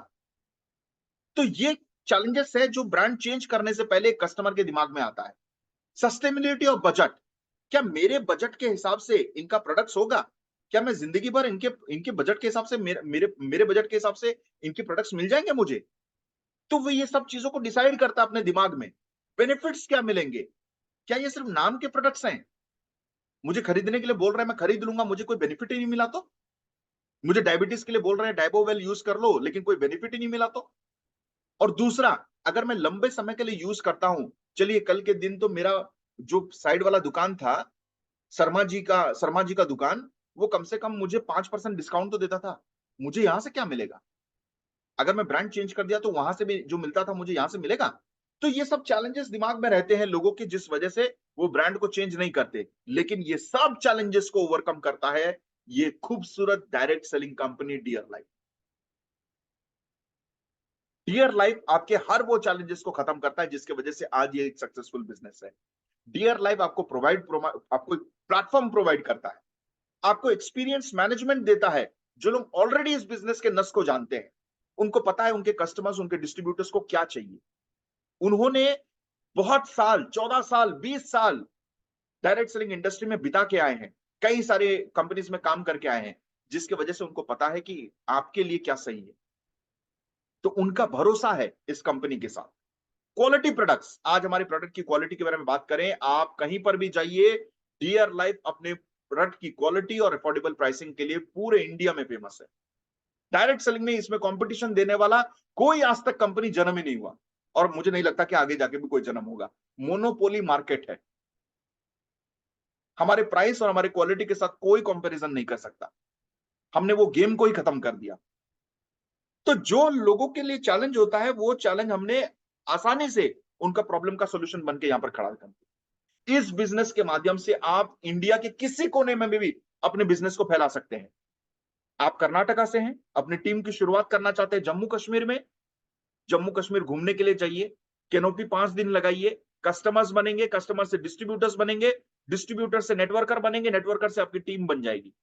तो ये चैलेंजेस है जो ब्रांड चेंज करने से पहले कस्टमर के दिमाग में आता है। सस्टेनेबिलिटी ऑफ बजट, क्या मेरे बजट के हिसाब से इनका प्रोडक्ट्स होगा? क्या मैं जिंदगी भर इनके इनके बजट के हिसाब से मेरे मेरे मेरे बजट के हिसाब से इनके प्रोडक्ट्स मिल जाएंगे मुझे? तो वो ये सब चीजों को डिसाइड करता है अपने दिमाग में। बेनिफिट्स क्या मिलेंगे? क्या ये सिर्फ नाम के प्रोडक्ट्स हैं? मुझे खरीदने के लिए बोल रहे हैं, मैं खरीद लूंगा, मुझे कोई बेनिफिट ही नहीं मिला तो? मुझे डायबिटीज के लिए बोल रहे हैं डायबोवेल यूज कर लो, लेकिन कोई बेनिफिट ही नहीं मिला तो? और दूसरा, अगर मैं लंबे समय के लिए यूज करता हूं, चलिए कल के दिन तो मेरा जो साइड वाला दुकान था, शर्मा जी का दुकान, वो कम से कम मुझे 5% डिस्काउंट तो देता था। मुझे यहां से क्या मिलेगा? अगर मैं ब्रांड चेंज कर दिया तो वहां से भी जो मिलता था मुझे यहां से मिलेगा? तो ये सब चैलेंजेस दिमाग में रहते हैं लोगों के, जिस वजह से वो ब्रांड को चेंज नहीं करते। लेकिन ये सब चैलेंजेस को ओवरकम करता है ये खूबसूरत direct selling company dear life. Dear life आपके हर वो चैलेंजेस को खत्म करता है जिसकी वजह से आज ये एक सक्सेसफुल बिजनेस है। डियर लाइफ आपको प्लेटफॉर्म प्रोवाइड करता है, आपको एक्सपीरियंस मैनेजमेंट देता है। जो लोग ऑलरेडी इस बिजनेस के नस को जानते हैं, उनको पता है उनके कस्टमर्स, उनके डिस्ट्रीब्यूटर्स को क्या चाहिए। उन्होंने बहुत साल, 14 साल, 20 साल डायरेक्ट सेलिंग इंडस्ट्री में बिता के आए हैं, कई सारे कंपनीज में काम करके आए हैं, जिसकी वजह से उनको पता है कि आपके लिए क्या सही है। तो उनका भरोसा है इस कंपनी के साथ। क्वालिटी प्रोडक्ट्स, आज हमारे प्रोडक्ट की क्वालिटी के बारे में बात करें, आप कहीं पर भी जाइए, डियर लाइफ अपने प्रोडक्ट की क्वालिटी और अफोर्डेबल प्राइसिंग के लिए पूरे इंडिया में फेमस है। डायरेक्ट सेलिंग में इसमें कंपटीशन देने वाला कोई आज तक कंपनी जन्म ही नहीं हुआ, और मुझे नहीं लगता कि आगे जाके भी कोई जन्म होगा। मोनोपोली मार्केट है, हमारे प्राइस और हमारे क्वालिटी के साथ कोई कंपैरिजन नहीं कर सकता। हमने वो गेम को ही खत्म कर दिया। तो जो लोगों के लिए चैलेंज होता है, वो चैलेंज हमने आसानी से उनका प्रॉब्लम का सॉल्यूशन बन के यहां पर खड़ा कर दिया। इस बिजनेस के माध्यम से आप इंडिया के किसी कोने में भी अपने बिजनेस को फैला सकते हैं। आप कर्नाटका से हैं, अपनी टीम की शुरुआत करना चाहते हैं जम्मू कश्मीर में, जम्मू कश्मीर घूमने के लिए चाहिए, कैनोपी 5 दिन लगाइए, कस्टमर्स बनेंगे, कस्टमर से डिस्ट्रीब्यूटर्स बनेंगे, डिस्ट्रीब्यूटर से नेटवर्कर बनेंगे, नेटवर्कर से आपकी टीम बन जाएगी।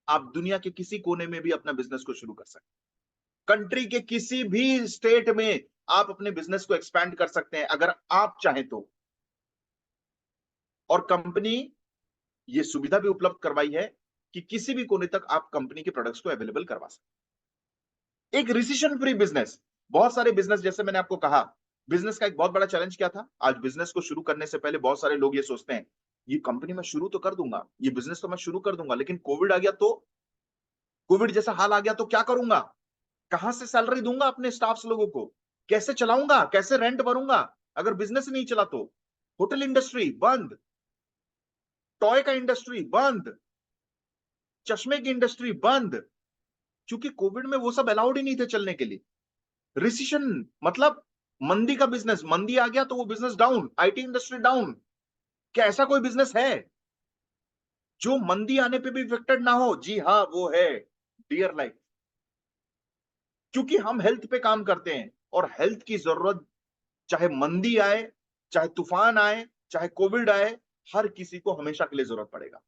आप दुनिया के किसी कोने में भी अपना बिजनेस को शुरू कर सकते हैं। कंट्री के किसी भी स्टेट में आप अपने बिजनेस को एक्सपैंड कर सकते हैं अगर आप चाहें तो। और कंपनी ये सुविधा भी उपलब्ध करवाई है कि किसी भी कोने तक आप कंपनी के प्रोडक्ट्स को अवेलेबल करवा सकते हैं। एक रिसेशन फ्री बिजनेस। बहुत सारे बिजनेस, जैसे मैंने आपको कहा, बिजनेस का एक बहुत बड़ा चैलेंज क्या था? आज बिजनेस को शुरू करने से पहले बहुत सारे लोग ये सोचते हैं, ये कंपनी मैं शुरू तो कर दूंगा, ये बिजनेस तो मैं शुरू कर दूंगा, लेकिन कोविड आ गया तो, कोविड जैसा हाल आ गया तो क्या करूंगा? कहां से सैलरी दूंगा अपने स्टाफ लोगों को? कैसे चलाऊंगा? कैसे रेंट भरूंगा अगर बिजनेस नहीं चला तो? होटल इंडस्ट्री बंद, टॉय का इंडस्ट्री बंद, चश्मे की इंडस्ट्री बंद, क्योंकि कोविड में वो सब अलाउड ही नहीं थे चलने के लिए। रिसेशन मतलब मंदी का बिजनेस, मंदी आ गया तो वो business down, IT industry down. क्या ऐसा कोई बिजनेस है जो मंदी आने पे भी इफेक्टेड ना हो? जी हाँ, वो है डियर लाइफ। क्योंकि हम हेल्थ पे काम करते हैं और हेल्थ की जरूरत, चाहे मंदी आए, चाहे तूफान आए, चाहे कोविड आए, हर किसी को हमेशा के लिए जरूरत पड़ेगा।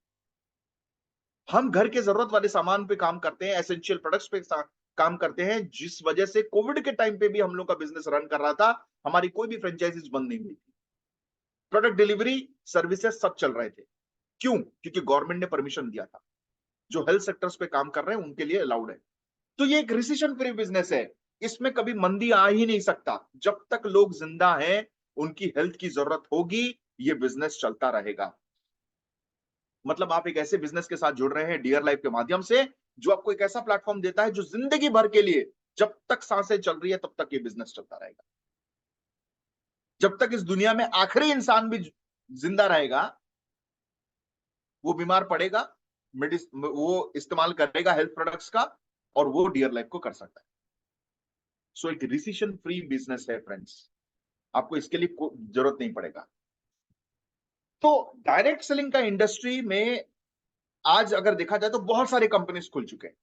हम घर के जरूरत वाले सामान पे काम करते हैं, एसेंशियल प्रोडक्ट्स पे काम करते हैं, जिस वजह से कोविड के टाइम पे भी हम लोग का बिजनेस रन कर रहा था, हमारी कोई भी फ्रेंचाइजीज बंद नहीं हुई थी। प्रोडक्ट डिलीवरी, सर्विसेज सब चल रहे थे। क्यों? क्योंकि गवर्नमेंट ने परमिशन दिया था। जो हेल्थ सेक्टर्स पे काम कर रहे हैं उनके लिए अलाउड है। तो ये एक रिसेशन फ्री बिजनेस है। इसमें कभी मंदी आ ही नहीं सकता। जब तक लोग जिंदा हैं, उनकी हेल्थ की जरूरत होगी, ये बिजनेस चलता रहेगा। मतलब आप एक ऐसे बिजनेस के साथ जुड़ रहे हैं डियर लाइफ के माध्यम से, जो आपको एक ऐसा प्लेटफॉर्म देता है जो जिंदगी भर के लिए, जब तक सांसें चल रही है तब तक ये बिजनेस चलता रहेगा। जब तक इस दुनिया में आखिरी इंसान भी जिंदा रहेगा, वो बीमार पड़ेगा, वो इस्तेमाल करेगा हेल्थ प्रोडक्ट्स का, और वो डियर लाइफ को कर सकता है। सो एक रिसेशन फ्री बिजनेस है फ्रेंड्स, आपको इसके लिए जरूरत नहीं पड़ेगा। तो डायरेक्ट सेलिंग का इंडस्ट्री में आज अगर देखा जाए तो बहुत सारे कंपनीज खुल चुके हैं।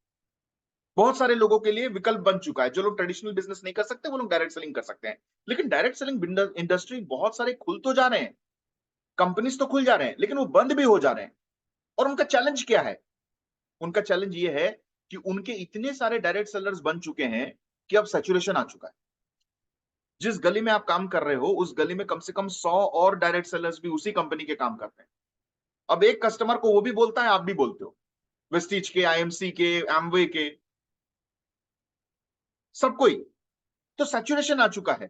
बहुत सारे लोगों के लिए विकल्प बन चुका है। जो लोग ट्रेडिशनल बिजनेस नहीं कर सकते वो लोग डायरेक्ट सेलिंग कर सकते हैं। लेकिन डायरेक्ट सेलिंग इंडस्ट्री बहुत सारे खुल तो जा रहे हैं, कंपनीज तो खुल जा रहे हैं, लेकिन वो बंद भी हो जा रहे हैं। और उनका चैलेंज क्या है? उनका चैलेंज ये है कि उनके इतने सारे डायरेक्ट सेलर्स बन चुके हैं कि अब सैचुरेशन आ चुका है। जिस गली में आप काम कर रहे हो, उस गली में कम से कम 100 और डायरेक्ट सेलर्स भी उसी कंपनी के काम करते हैं। अब एक कस्टमर को वो भी बोलता है, आप भी बोलते हो, वेस्टीज के, आईएमसी के, एमवे के, सब कोई। तो सैचुरेशन आ चुका है।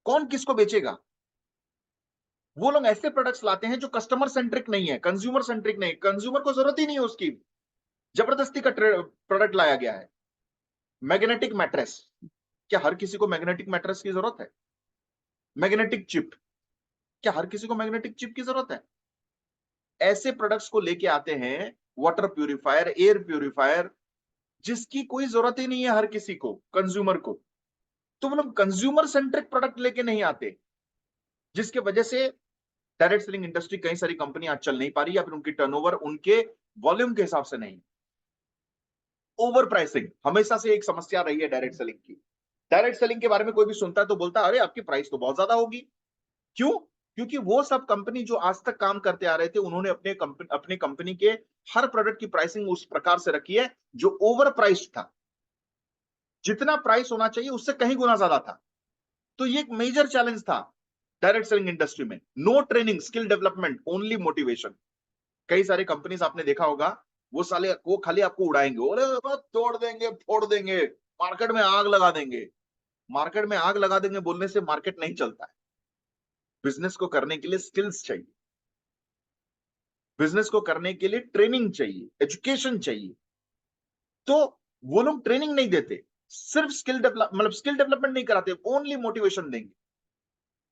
कौन किसको बेचेगा? वो लोग ऐसे प्रोडक्ट्स लाते हैं जो कस्टमर सेंट्रिक नहीं है, कंज्यूमर सेंट्रिक नहीं, कंज्यूमर को जरूरत ही नहीं है उसकी, जबरदस्ती का प्रोडक्ट लाया गया है। मैग्नेटिक मैट्रेस, क्या हर किसी को मैग्नेटिक मैट्रेस की जरूरत है? मैग्नेटिक चिप, क्या हर किसी को मैग्नेटिक चिप की जरूरत है? ऐसे प्रोडक्ट्स को लेके आते हैं, वाटर प्यूरिफायर, एयर प्यूरिफायर, जिसकी कोई जरूरत ही नहीं है हर किसी को, कंज्यूमर को। तो वो लोग कंज्यूमर सेंट्रिक प्रोडक्ट लेके नहीं आते, जिसके वजह से डायरेक्ट सेलिंग इंडस्ट्री, कई सारी कंपनी आज चल नहीं पा रही, या फिर उनकी टर्नओवर उनके वॉल्यूम के हिसाब से नहीं। ओवर प्राइसिंग हमेशा से एक समस्या रही है डायरेक्ट सेलिंग की। डायरेक्ट सेलिंग के बारे में कोई भी सुनता है तो बोलता है, अरे आपकी प्राइस तो बहुत ज्यादा होगी। क्यों? क्योंकि वो सब कंपनी जो आज तक काम करते आ रहे थे, उन्होंने अपने कंपनी के हर प्रोडक्ट की प्राइसिंग उस प्रकार से रखी है जो ओवर प्राइस्ड था। जितना प्राइस होना चाहिए उससे कहीं गुना ज्यादा था। तो ये एक मेजर चैलेंज था डायरेक्ट सेलिंग इंडस्ट्री में। No training, skill development, only motivation. कई सारे कंपनीज आपने देखा होगा, वो साले वो खाली आपको उड़ाएंगे, अरे तोड़ देंगे, फोड़ देंगे, मार्केट में आग लगा देंगे। मार्केट में आग लगा देंगे बोलने से मार्केट नहीं चलता है। बिजनेस को करने के लिए स्किल्स चाहिए, बिजनेस को करने के लिए ट्रेनिंग चाहिए, एजुकेशन चाहिए। तो वो लोग ट्रेनिंग नहीं देते, सिर्फ स्किल डेवलपमेंट नहीं कराते, ओनली मोटिवेशन देंगे,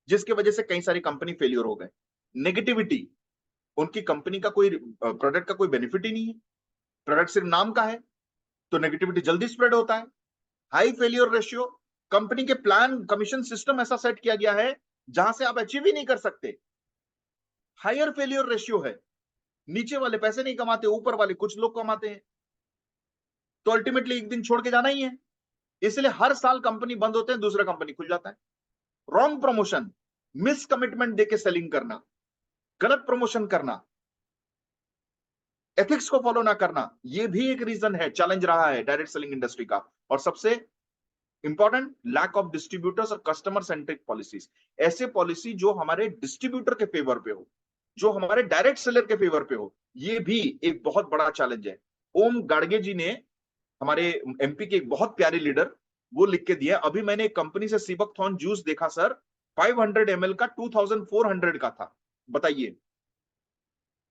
जिसकी वजह से कई सारी कंपनी फेलियर हो गए। नेगेटिविटी, उनकी कंपनी का कोई प्रोडक्ट का कोई बेनिफिट ही नहीं है, प्रोडक्ट सिर्फ नाम का है, तो नेगेटिविटी जल्दी स्प्रेड होता है। हाई फेलियर रेशियो, कंपनी के प्लान कमीशन सिस्टम ऐसा सेट किया गया है जहां से आप अचीव ही नहीं कर सकते। हायर फेलियर रेशियो है, नीचे वाले पैसे नहीं कमाते, ऊपर वाले कुछ लोग कमाते हैं, तो अल्टीमेटली एक दिन छोड़ के जाना ही है। इसलिए हर साल कंपनी बंद होते हैं, दूसरा कंपनी खुल जाता है। रॉन्ग प्रमोशन, मिस कमिटमेंट देके सेलिंग करना, गलत प्रमोशन करना, एथिक्स को फॉलो ना करना, ये भी एक रीजन है, चैलेंज रहा है डायरेक्ट सेलिंग इंडस्ट्री का। और सबसे इंपॉर्टेंट, लैक ऑफ डिस्ट्रीब्यूटर्स और कस्टमर सेंट्रिक पॉलिसीज। ऐसे पॉलिसी जो हमारे डिस्ट्रीब्यूटर के फेवर पे हो, जो हमारे डायरेक्ट सेलर के फेवर पे हो, ये भी एक बहुत बड़ा चैलेंज है। ओम गाड़गे जी ने, हमारे एमपी के एक बहुत प्यारे लीडर, वो लिख के दिया। अभी मैंने एक कंपनी से सीबकथॉर्न जूस देखा सर, 500 ml का 2400 का था। बताइए,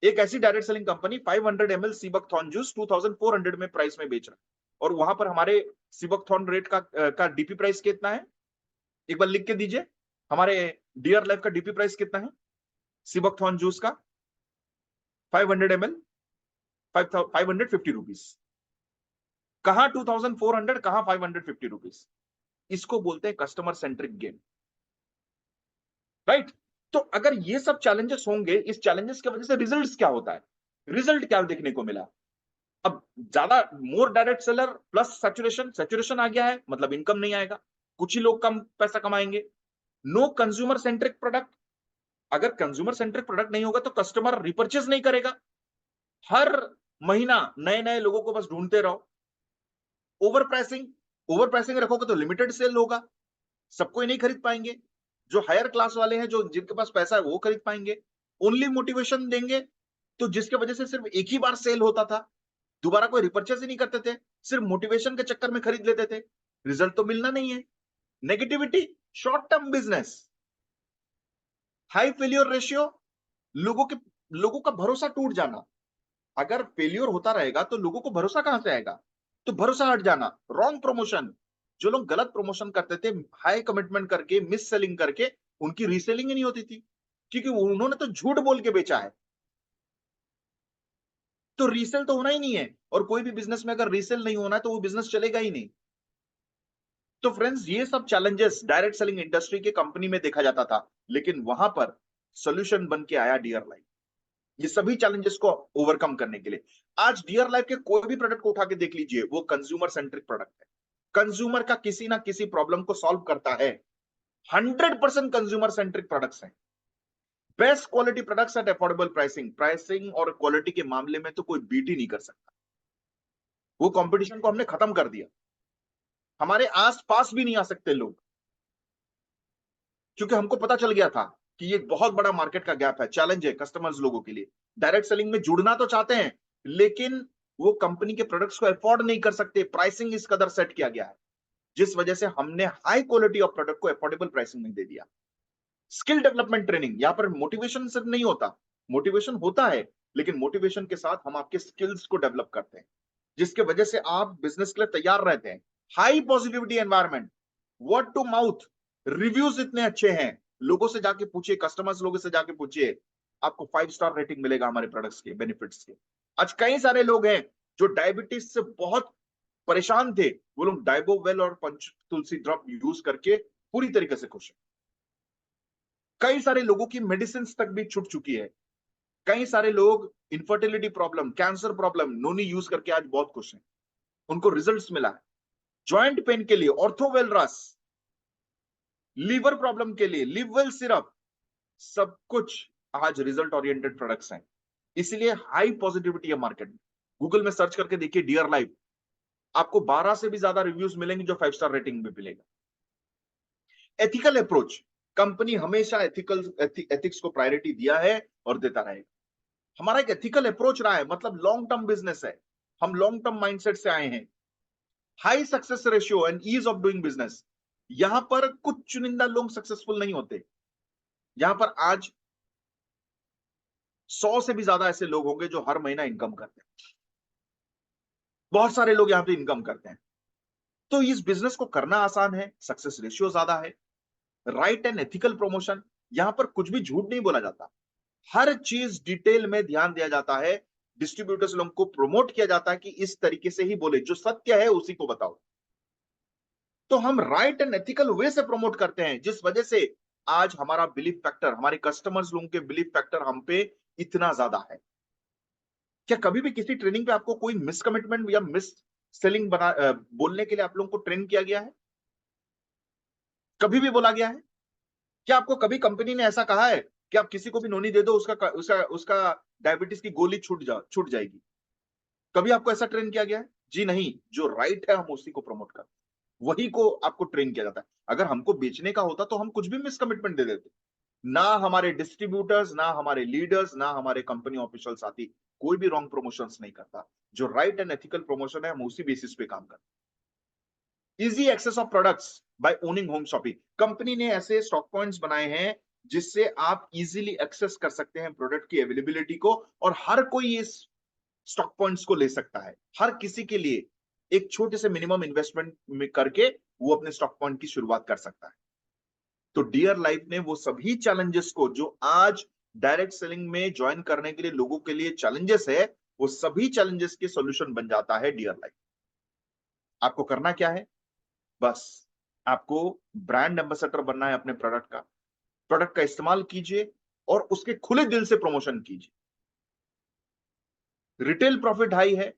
एक ऐसी direct selling company 500 ml sea buckthorn juice 2400 में प्राइस में बेच रहा है, और वहां पर हमारे सीबकथॉर्न रेट का डीपी प्राइस कितना है, एक बार लिख के दीजिए। हमारे डियर लाइफ का डीपी प्राइस कितना है सीबकथॉर्न जूस का? 500 ml 550 रुपीज। कहां 2400, कहां 550 रुपीज। इसको बोलते हैं कस्टमर सेंट्रिक गेम, राइट? तो अगर ये सब चैलेंजेस होंगे, इस चैलेंजेस की वजह से रिजल्ट्स क्या होता है? रिजल्ट क्या देखने को मिला? अब ज्यादा more direct seller plus saturation, saturation आ गया है, मतलब इनकम नहीं आएगा, कुछ ही लोग कम पैसा कमाएंगे। नो कंज्यूमर सेंट्रिक प्रोडक्ट, अगर कंज्यूमर सेंट्रिक प्रोडक्ट नहीं होगा तो कस्टमर रिपर्चेज नहीं करेगा। हर महीना नए नए लोगों को बस ढूंढते रहो। ओवर प्राइसिंग, ओवर प्राइसिंग रखोगे तो लिमिटेड सेल होगा, सबको ही नहीं खरीद पाएंगे। जो हायर क्लास वाले हैं, जो जिनके पास पैसा है, वो खरीद पाएंगे। ओनली मोटिवेशन देंगे तो जिसके वजह से सिर्फ एक ही बार सेल होता था, दोबारा कोई रिपर्चेस ही नहीं करते थे, सिर्फ मोटिवेशन के चक्कर में खरीद लेते थे, रिजल्ट तो मिलना नहीं है। Negativity, short term business, high failure ratio, लोगों के लोगों का भरोसा टूट जाना। अगर फेलियर होता रहेगा तो लोगों को भरोसा कहां से आएगा? तो भरोसा हट जाना। रॉन्ग प्रमोशन, जो लोग गलत प्रमोशन करते थे, हाई कमिटमेंट करके, मिस सेलिंग करके, उनकी रीसेलिंग ही नहीं होती थी, क्योंकि उन्होंने तो झूठ बोल के बेचा है। तो रीसेल तो होना ही नहीं है, और कोई भी बिजनेस में अगर रीसेल नहीं होना है तो वो बिजनेस चलेगा ही नहीं। तो फ्रेंड्स, ये सब चैलेंजेस डायरेक्ट सेलिंग इंडस्ट्री के कंपनी में देखा जाता था, लेकिन वहां पर सोल्यूशन बन के आया डियर लाइफ, ये सभी चैलेंजेस को ओवरकम करने के लिए। आज डियर लाइफ के कोई भी प्रोडक्ट को उठा के देख लीजिए, वो कंज्यूमर सेंट्रिक प्रोडक्ट है, कंज्यूमर का किसी ना किसी प्रॉब्लम को सॉल्व करता है। 100% कंज्यूमर सेंट्रिक प्रोडक्ट्स हैं, best quality products at affordable pricing. Pricing और क्वालिटी के मामले में तो कोई बीट ही नहीं कर सकता, वो कंपटीशन को हमने खत्म कर दिया। हमारे आस पास भी नहीं आ सकते लोग, क्योंकि हमको पता चल गया था कि ये बहुत बड़ा मार्केट का गैप है, चैलेंज है कस्टमर्स लोगों के लिए। डायरेक्ट सेलिंग में जुड़ना तो चाहते हैं, लेकिन वो कंपनी के प्रोडक्ट्स को अफोर्ड नहीं कर सकते, प्राइसिंग इस कदर सेट किया गया है, जिस वजह से हमने हाई क्वालिटी ऑफ प्रोडक्ट को अफोर्डेबल प्राइसिंग में दे दिया। स्किल डेवलपमेंट ट्रेनिंग, यहां पर मोटिवेशन सिर्फ नहीं होता, मोटिवेशन होता है, लेकिन मोटिवेशन के साथ हम आपके स्किल्स को डेवलप करते हैं, जिसके वजह से आप बिजनेस के लिए तैयार रहते हैं। High positivity environment, word to mouth, reviews इतने अच्छे हैं, लोगों से जाके पूछिए, कस्टमर्स लोगों से जाके पूछिए, आपको 5 स्टार रेटिंग मिलेगा हमारे प्रोडक्ट्स के बेनिफिट्स के। आज कई सारे लोग हैं जो डायबिटीज से बहुत परेशान थे, वो लोग डाइबोवेल और पंच तुलसी ड्रॉप यूज करके पूरी तरीके से खुश है। कई सारे लोगों की मेडिसिन तक भी छूट चुकी है। कई सारे लोग इनफर्टिलिटी प्रॉब्लम, कैंसर प्रॉब्लम नोनी यूज करके आज बहुत खुश हैं, उनको रिजल्ट्स मिला है। जॉइंट पेन के लिए ऑर्थोवेल रस, लीवर प्रॉब्लम के लिए लिववेल सिरप, सब कुछ आज रिजल्ट ओरिएंटेड प्रोडक्ट्स हैं। इसलिए हाई पॉजिटिविटी है मार्केट में। गूगल में सर्च करके देखिए डियर लाइफ, आपको 12 से भी ज्यादा रिव्यूज मिलेंगे जो 5 स्टार रेटिंग में मिलेगा। एथिकल अप्रोच, कंपनी हमेशा एथिक्स को प्रायोरिटी दिया है और देता रहेगा। हमारा एक एथिकल अप्रोच रहा है, मतलब लॉन्ग टर्म बिजनेस है, हम लॉन्ग टर्म माइंडसेट से आए हैं। High success ratio and ease of doing business, यहां पर कुछ चुनिंदा लोग सक्सेसफुल नहीं होते, यहां पर आज 100 से भी ज्यादा ऐसे लोग होंगे जो हर महीना इनकम करते हैं। बहुत सारे लोग यहां पे इनकम करते हैं, तो इस बिजनेस को करना आसान है, सक्सेस रेशियो ज्यादा है। राइट एंड एथिकल प्रमोशन, यहां पर कुछ भी झूठ नहीं बोला जाता, हर चीज डिटेल में ध्यान दिया जाता है। डिस्ट्रीब्यूटर्स लोगों को प्रमोट किया जाता है कि इस तरीके से ही बोले, जो सत्य है उसी को बताओ। तो हम राइट एंड एथिकल वे से प्रमोट करते हैं, जिस वजह से आज हमारा बिलीफ फैक्टर, हमारे कस्टमर्स लोगों के बिलीफ फैक्टर हम पे इतना ज्यादा है। क्या कभी भी किसी ट्रेनिंग पे आपको कोई मिसकमिटमेंट या मिस सेलिंग बोलने के लिए आप लोगों को ट्रेन किया गया है? कभी भी बोला गया है? क्या आपको कभी कंपनी ने ऐसा कहा है कि आप किसी को भी नोनी दे दो, उसका उसका उसका डायबिटीज की गोली छूट जाएगी? कभी आपको ऐसा ट्रेन किया गया है? जी नहीं। जो राइट है हम उसी को प्रमोट करते हैं, वही को आपको ट्रेन किया जाता है। अगर हमको बेचने का होता तो हम कुछ भी मिस कमिटमेंट दे देते। ना हमारे डिस्ट्रीब्यूटर्स, ना हमारे लीडर्स, ना हमारे कंपनी ऑफिशियल साथी कोई भी रॉन्ग प्रमोशंस नहीं करता। जो राइट एंड एथिकल प्रमोशन है हम उसी बेसिस पे काम करते हैं। Easy access of products by owning home shopping. Company ने ऐसे स्टॉक पॉइंट्स बनाए हैं जिससे आप इजीली एक्सेस कर सकते हैं प्रोडक्ट की अवेलेबिलिटी को, और हर कोई इस स्टॉक पॉइंट्स को ले सकता है। हर किसी के लिए एक छोटे से मिनिमम इन्वेस्टमेंट में करके वो अपने स्टॉक पॉइंट की शुरुआत कर सकता है। तो डियर लाइफ ने वो सभी चैलेंजेस को जो आज डायरेक्ट सेलिंग में ज्वाइन करने के लिए लोगों के लिए चैलेंजेस है, वो सभी चैलेंजेस के सॉल्यूशन बन जाता है डियर लाइफ। आपको करना क्या है? बस आपको ब्रांड एम्बेसडर बनना है अपने प्रोडक्ट का इस्तेमाल कीजिए और उसके खुले दिल से प्रमोशन कीजिए। रिटेल प्रॉफिट हाई है,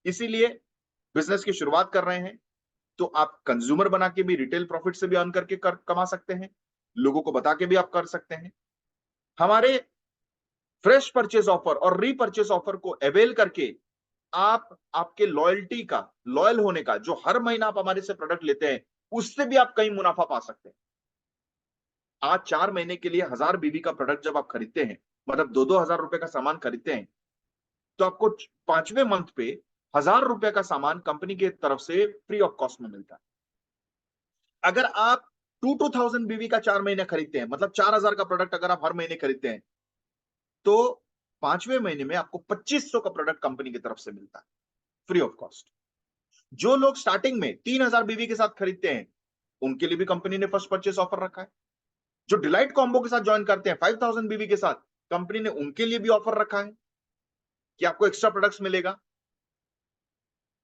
इसीलिए बिजनेस की शुरुआत कर रहे हैं, तो आप कंज्यूमर बना के भी रिटेल प्रॉफिट से भी अर्न करके कमा सकते हैं, लोगों को बता के भी आप कर सकते हैं। हमारे फ्रेश परचेज ऑफर और रीपरचेज ऑफर को अवेल करके आप आपके लॉयल होने का, जो हर महीना आप हमारे से प्रोडक्ट लेते हैं, उससे भी आप कई मुनाफा पा सकते हैं। आज 4 महीने के लिए 1000 बीबी का प्रोडक्ट जब आप खरीदते हैं, मतलब 2-2 हजार रुपए का सामान खरीदते हैं, तो आपको 5वें मंथ पे 1000 रुपए का सामान कंपनी की तरफ से फ्री ऑफ कॉस्ट में मिलता है। अगर आप 2000 बीबी का 4 महीने खरीदते हैं, मतलब 4000 का प्रोडक्ट अगर आप हर महीने खरीदते हैं, तो 5वें महीने में आपको 2500 का प्रोडक्ट कंपनी की तरफ से मिलता है फ्री ऑफ कॉस्ट। जो लोग स्टार्टिंग में 3000 बीबी के साथ खरीदते हैं, उनके लिए भी कंपनी ने फर्स्ट परचेस ऑफर रखा है। जो डिलाइट कॉम्बो के साथ ज्वाइन करते हैं 5000 बीबी के साथ, कंपनी ने उनके लिए भी ऑफर रखा है कि आपको एक्स्ट्रा प्रोडक्ट्स मिलेगा।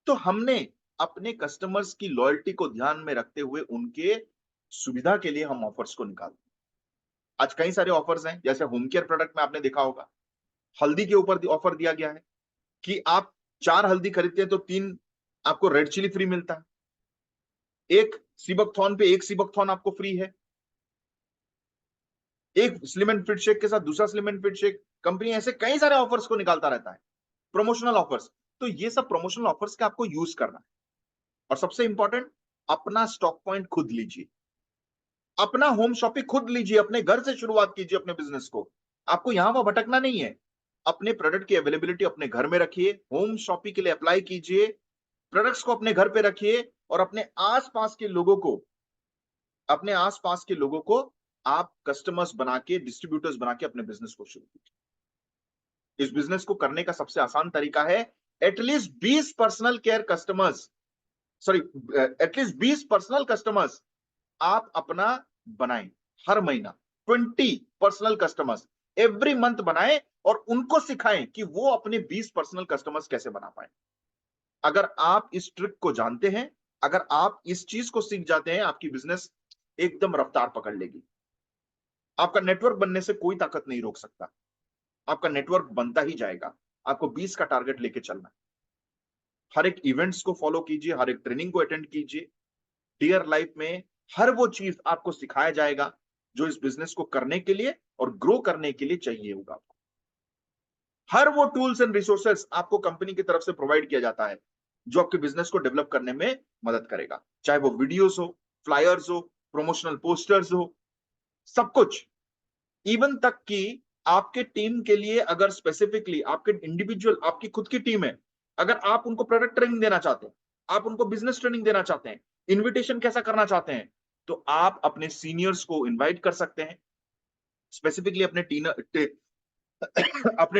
तो हमने अपने कस्टमर्स की लॉयल्टी को ध्यान में रखते हुए उनके सुविधा के लिए हम ऑफर्स को निकालते हैं। आज कई सारे ऑफर्स हैं, जैसे होम केयर प्रोडक्ट में आपने देखा होगा, हल्दी के ऊपर ऑफर दिया गया है कि आप 4 हल्दी खरीदते हैं तो 3 आपको रेड चिली फ्री मिलता है। एक सीबकथॉर्न पे एक सीबकथॉर्न आपको फ्री है। एक स्लिम एंड फिट शेक के साथ दूसरा slim and fit shake. Company ऐसे कई सारे ऑफर्स को निकालता रहता है, प्रमोशनल ऑफर्स। तो ये सब प्रमोशनल ऑफर्स का आपको यूज करना है। और सबसे इंपॉर्टेंट, अपना स्टॉक पॉइंट खुद लीजिए, अपना होम शॉपिंग खुद लीजिए, अपने घर से शुरुआत कीजिए अपने बिजनेस को। आपको यहां वहां भटकना नहीं है। अपने प्रोडक्ट की अवेलेबिलिटी अपने घर में रखिए, होम शॉपिंग के लिए अप्लाई कीजिए, प्रोडक्ट्स को अपने घर पे रखिए, और अपने आसपास के लोगों को आप कस्टमर्स बना के, डिस्ट्रीब्यूटर्स बना के अपने बिजनेस को शुरू कीजिए। इस बिजनेस को करने का सबसे आसान तरीका है, at least 20 personal care customers, sorry, at least 20 personal customers आप अपना बनाएं। हर महीना 20 पर्सनल कस्टमर्स एवरी मंथ बनाएं, और उनको सिखाएं कि वो अपने 20 पर्सनल कस्टमर्स कैसे बना पाए। अगर आप इस ट्रिक को जानते हैं, अगर आप इस चीज को सीख जाते हैं, आपकी बिजनेस एकदम रफ्तार पकड़ लेगी। आपका नेटवर्क बनने से कोई ताकत नहीं रोक सकता। आपका नेटवर्क बनता ही जाएगा। आपको 20 का टारगेट लेके चलना है। हर एक इवेंट्स को फॉलो कीजिए, हर एक ट्रेनिंग को अटेंड कीजिए। डियर लाइफ में हर वो चीज आपको सिखाया जाएगा जो इस बिजनेस को करने के लिए और ग्रो करने के लिए चाहिए होगा आपको। हर वो टूल्स एंड रिसोर्सेस आपको कंपनी की तरफ से प्रोवाइड किया जाता है जो आपके बिजनेस को डेवलप करने में मदद करेगा, चाहे वो वीडियोस हो, फ्लायर्स हो, प्रमोशनल पोस्टर्स हो, सब कुछ। इवन तक कि आपके टीम के लिए, अगर स्पेसिफिकली आपके इंडिविजुअल, आपकी खुद की टीम है, अगर आप उनको प्रोडक्ट ट्रेनिंग देना चाहते हैं, आप उनको बिजनेस ट्रेनिंग देना चाहते हैं, इनविटेशन कैसा करना चाहते हैं, तो आप अपने सीनियर्स को इनवाइट कर सकते हैं। स्पेसिफिकली अपने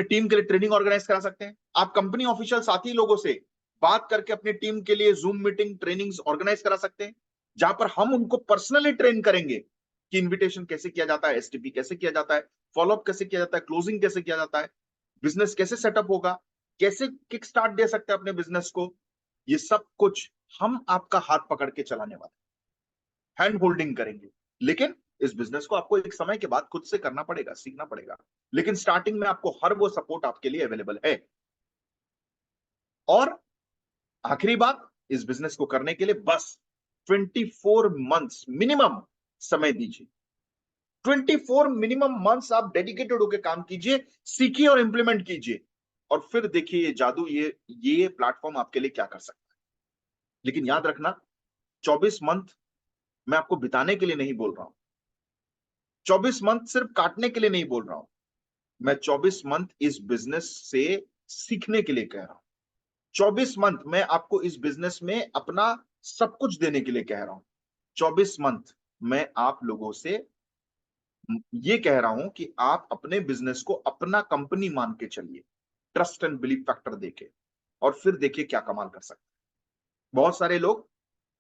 टीम के लिए ट्रेनिंग ऑर्गेनाइज करा सकते हैं। आप कंपनी ऑफिशियल साथी लोगों से बात करके अपनी टीम के लिए जूम मीटिंग, ट्रेनिंग्स ऑर्गेनाइज करा सकते हैं, जहां पर हम उनको पर्सनली ट्रेन करेंगे कि इनविटेशन कैसे किया जाता है, एसटीपी कैसे किया जाता है, फॉलोअप कैसे किया जाता है, क्लोजिंग कैसे किया जाता है, बिजनेस कैसे सेटअप होगा, कैसे किक स्टार्ट दे सकते हैं अपने बिजनेस को। ये सब कुछ हम आपका हाथ पकड़ के चलाने वाले, हैंड होल्डिंग करेंगे। लेकिन इस बिजनेस को आपको एक समय के बाद खुद से करना पड़ेगा, सीखना पड़ेगा। लेकिन स्टार्टिंग में आपको हर वो सपोर्ट आपके लिए अवेलेबल है। और आखिरी बात, इस बिजनेस को करने के लिए बस 24 मंथ्स मिनिमम समय दीजिए। 24 मिनिमम मंथ्स आप डेडिकेटेड होकर काम कीजिए, सीखिए और इंप्लीमेंट कीजिए, और फिर देखिए ये जादू, ये प्लेटफॉर्म आपके लिए क्या कर सकता है। लेकिन याद रखना, 24 मंथ मैं आपको बिताने के लिए नहीं बोल रहा हूं, 24 मंथ सिर्फ काटने के लिए नहीं बोल रहा हूं, मैं 24 मंथ इस बिजनेस से सीखने के लिए कह रहा हूं। 24 मंथ मैं आपको इस बिजनेस में अपना सब कुछ देने के लिए कह रहा हूं। 24 मंथ मैं आप लोगों से ये कह रहा हूं कि आप अपने बिजनेस को अपना कंपनी मान के चलिए, ट्रस्ट एंड बिलीव फैक्टर देके, और फिर देखिए क्या कमाल कर सकते हैं। बहुत सारे लोग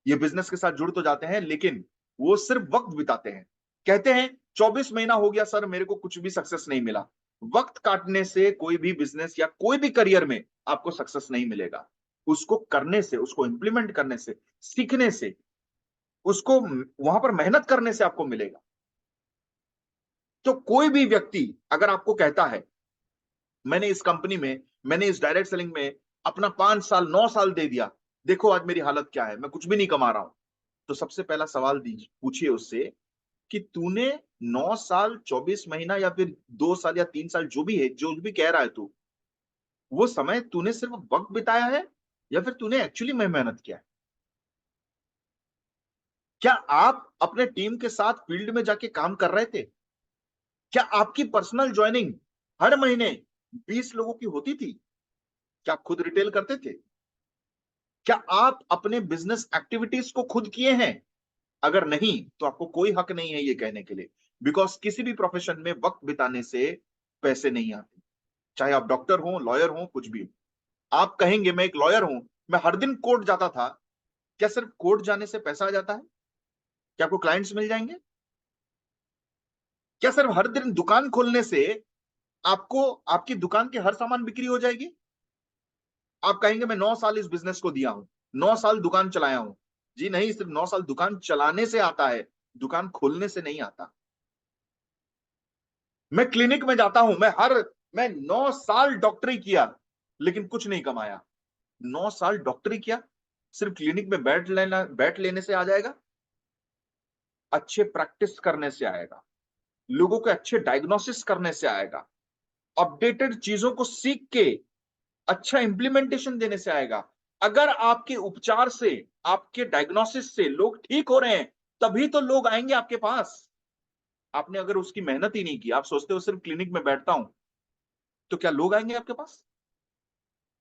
ये बिजनेस के साथ जुड़ तो जाते हैं, लेकिन वो सिर्फ वक्त बिताते हैं, कहते हैं 24 महीना हो गया सर, मेरे को कुछ भी सक्सेस नहीं मिला। वक्त काटने से कोई भी बिजनेस या कोई भी करियर में आपको सक्सेस नहीं मिलेगा। उसको करने से, उसको इंप्लीमेंट करने से, सीखने से, उसको वहां पर मेहनत करने से आपको मिलेगा। तो कोई भी व्यक्ति अगर आपको कहता है मैंने इस कंपनी में, मैंने इस डायरेक्ट सेलिंग में अपना 5 साल 9 साल दे दिया, देखो आज मेरी हालत क्या है, मैं कुछ भी नहीं कमा रहा हूं, तो सबसे पहला सवाल दीजिए, पूछिए उससे कि तूने 9 साल 24 महीना या फिर 2 साल या 3 साल जो भी है, जो भी कह रहा है तू, वो समय तूने सिर्फ वक्त बिताया है या फिर तूने एक्चुअली में मेहनत किया है? क्या आप अपने टीम के साथ फील्ड में जाके काम कर रहे थे? क्या आपकी पर्सनल ज्वाइनिंग हर महीने 20 लोगों की होती थी? क्या आप खुद रिटेल करते थे? क्या आप अपने बिजनेस एक्टिविटीज को खुद किए हैं? अगर नहीं, तो आपको कोई हक नहीं है ये कहने के लिए, बिकॉज किसी भी प्रोफेशन में वक्त बिताने से पैसे नहीं आते। चाहे आप डॉक्टर हो, लॉयर हो, कुछ भी हो। आप कहेंगे मैं एक लॉयर हूं, मैं हर दिन कोर्ट जाता था, क्या सिर्फ कोर्ट जाने से पैसा आ जाता है? क्या आपको क्लाइंट्स मिल जाएंगे? क्या सिर्फ हर दिन दुकान खोलने से आपको आपकी दुकान के हर सामान बिक्री हो जाएगी? आप कहेंगे मैं 9 साल इस बिजनेस को दिया हूं, 9 साल दुकान चलाया हूं। जी नहीं, सिर्फ 9 साल दुकान चलाने से आता है, दुकान खोलने से नहीं आता। मैं क्लिनिक में जाता हूं, मैं 9 साल डॉक्टरी किया, लेकिन कुछ नहीं कमाया। 9 साल डॉक्टरी किया, सिर्फ क्लिनिक में बैठ लेने से आ जाएगा? अच्छे प्रैक्टिस करने से आएगा, लोगों के अच्छे डायग्नोसिस करने से आएगा, अपडेटेड चीजों को सीख के अच्छा इंप्लीमेंटेशन देने से आएगा। अगर आपके उपचार से, आपके डायग्नोसिस से लोग ठीक हो रहे हैं, तभी तो लोग आएंगे आपके पास। आपने अगर उसकी मेहनत ही नहीं की, आप सोचते हो सिर्फ क्लिनिक में बैठता हूं, तो क्या लोग आएंगे आपके पास?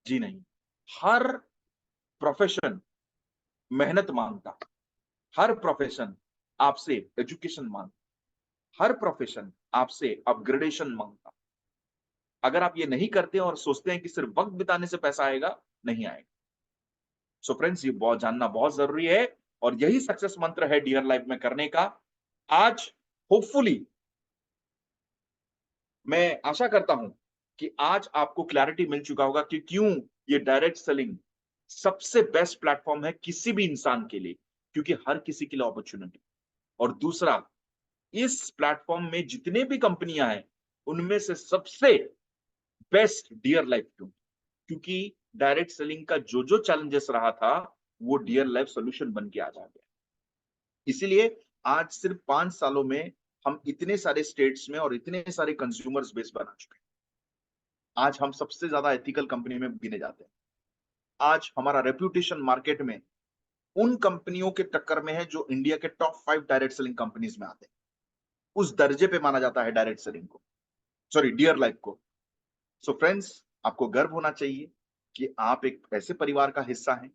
जी नहीं। हर प्रोफेशन मेहनत मांगता, हर प्रोफेशन आपसे एजुकेशन मांगता, हर प्रोफेशन आपसे अपग्रेडेशन मांगता। अगर आप ये नहीं करते और सोचते हैं कि सिर्फ वक्त बिताने से पैसा आएगा, नहीं आएगा। सो फ्रेंड्स, ये बहुत जानना बहुत जरूरी है, और यही सक्सेस मंत्र है डियर लाइफ में करने का। आज होपफुली, मैं आशा करता हूं कि आज आपको क्लैरिटी मिल चुका होगा कि क्यों ये डायरेक्ट सेलिंग सबसे बेस्ट प्लेटफॉर्म है किसी भी इंसान के लिए, क्योंकि हर किसी के लिए अपॉर्चुनिटी। और दूसरा, इस प्लेटफॉर्म में जितने भी कंपनियां हैं, उनमें से सबसे बेस्ट डियर लाइफ क्यों? क्योंकि डायरेक्ट सेलिंग का जो जो चैलेंजेस रहा था, वो डियर लाइफ सोल्यूशन बन के आ जाता है। इसीलिए आज सिर्फ 5 सालों में हम इतने सारे स्टेट्स में और इतने सारे कंज्यूमर्स बेस बना चुके हैं। आज हम सबसे ज्यादा एथिकल कंपनी में गिने जाते हैं। आज हमारा रेप्यूटेशन मार्केट में उन कंपनियों के टक्कर में है जो इंडिया के टॉप 5 डायरेक्ट सेलिंग कंपनीज में आते हैं। उस दर्जे पे माना जाता है डायरेक्ट सेलिंग को, सॉरी डियर लाइफ को। सो फ्रेंड्स, आपको गर्व होना चाहिए कि आप एक ऐसे परिवार का हिस्सा हैं,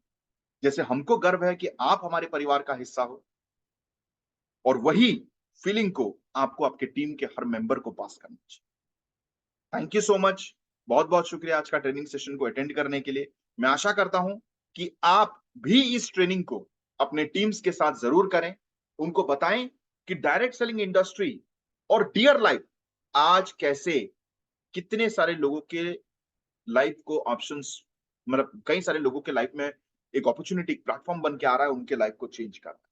जैसे हमको गर्व है कि आप हमारे परिवार का हिस्सा हो, और वही फीलिंग को आपको आपके टीम के हर मेंबर को पास करना चाहिए। थैंक यू सो मच, बहुत बहुत शुक्रिया आज का ट्रेनिंग सेशन को अटेंड करने के लिए। मैं आशा करता हूं कि आप भी इस ट्रेनिंग को अपने टीम्स के साथ जरूर करें, उनको बताएं कि डायरेक्ट सेलिंग इंडस्ट्री और डियर लाइफ आज कैसे कितने सारे लोगों के लाइफ को ऑप्शंस, मतलब कई सारे लोगों के लाइफ में एक अपॉर्चुनिटी प्लेटफॉर्म बन के आ रहा है उनके लाइफ को चेंज करना।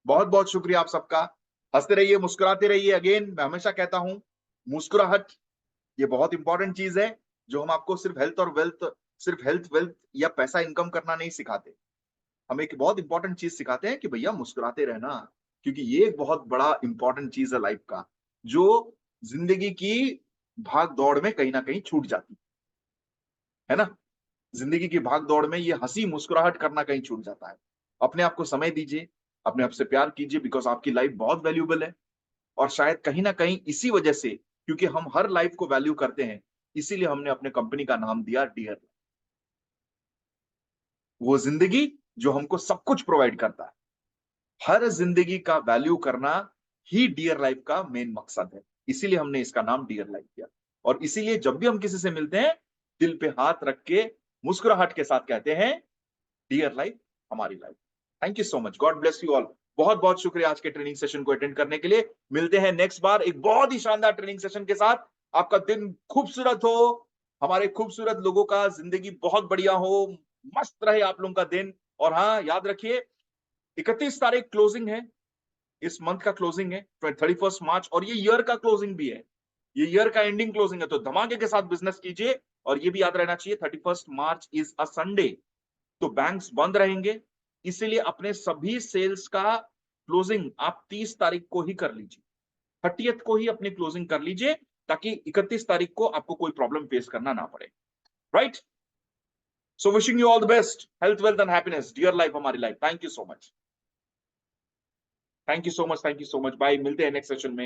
बहुत बहुत शुक्रिया आप सबका। हंसते रहिए, मुस्कुराते रहिए। अगेन मैं हमेशा कहता हूं, मुस्कुराहट ये बहुत इंपॉर्टेंट चीज है, जो हम आपको सिर्फ हेल्थ और वेल्थ सिर्फ हेल्थ वेल्थ या पैसा इनकम करना नहीं सिखाते, हमें एक बहुत इंपॉर्टेंट चीज सिखाते हैं कि भैया मुस्कुराते रहना, क्योंकि ये एक बहुत बड़ा इंपॉर्टेंट चीज है लाइफ का, जो जिंदगी की भाग दौड़ में कहीं ना कहीं छूट जाती है ना। जिंदगी की भाग दौड़ में ये हंसी मुस्कुराहट करना कहीं छूट जाता है। अपने आप को समय दीजिए, अपने आप से प्यार कीजिए, बिकॉज आपकी लाइफ बहुत वैल्यूबल है। और शायद कहीं ना कहीं इसी वजह से, क्योंकि हम हर लाइफ को वैल्यू करते हैं, इसीलिए हमने अपने कंपनी का नाम दिया डियर। वो जिंदगी जो हमको सब कुछ प्रोवाइड करता है, हर जिंदगी का वैल्यू करना ही डियर लाइफ का मेन मकसद है। इसीलिए हमने इसका नाम डियर लाइफ किया। और इसीलिए जब भी हम किसी से मिलते हैं, दिल पे हाथ रख के मुस्कुराहट के साथ कहते हैं, डियर लाइफ हमारी life. Thank you so much, God bless you all. बहुत बहुत शुक्रिया आज के ट्रेनिंग सेशन को अटेंड करने के लिए। मिलते हैं नेक्स्ट बार एक बहुत ही शानदार ट्रेनिंग सेशन के साथ। आपका दिन खूबसूरत हो, हमारे खूबसूरत लोगों का जिंदगी बहुत बढ़िया हो, मस्त रहे आप लोगों का दिन। और हाँ, याद रखिए 31 तारीख क्लोजिंग है, इस मंथ का क्लोजिंग है 31 मार्च, और ये ईयर का क्लोजिंग भी है, ये ईयर का एंडिंग क्लोजिंग है। तो धमाके के साथ बिजनेस कीजिए। और ये भी याद रहना चाहिए 31 मार्च इज अ संडे, तो बैंक्स बंद रहेंगे, इसीलिए अपने सभी सेल्स का क्लोजिंग आप 30 तारीख को ही कर लीजिए, 30th को ही अपनी क्लोजिंग कर लीजिए, ताकि 31 तारीख को आपको कोई प्रॉब्लम फेस करना ना पड़े। Right? So wishing you all the best, health wealth and happiness, dear life हमारी life. Thank you so much, thank you so much, thank you so much. Bye, मिलते हैं नेक्स्ट सेशन में।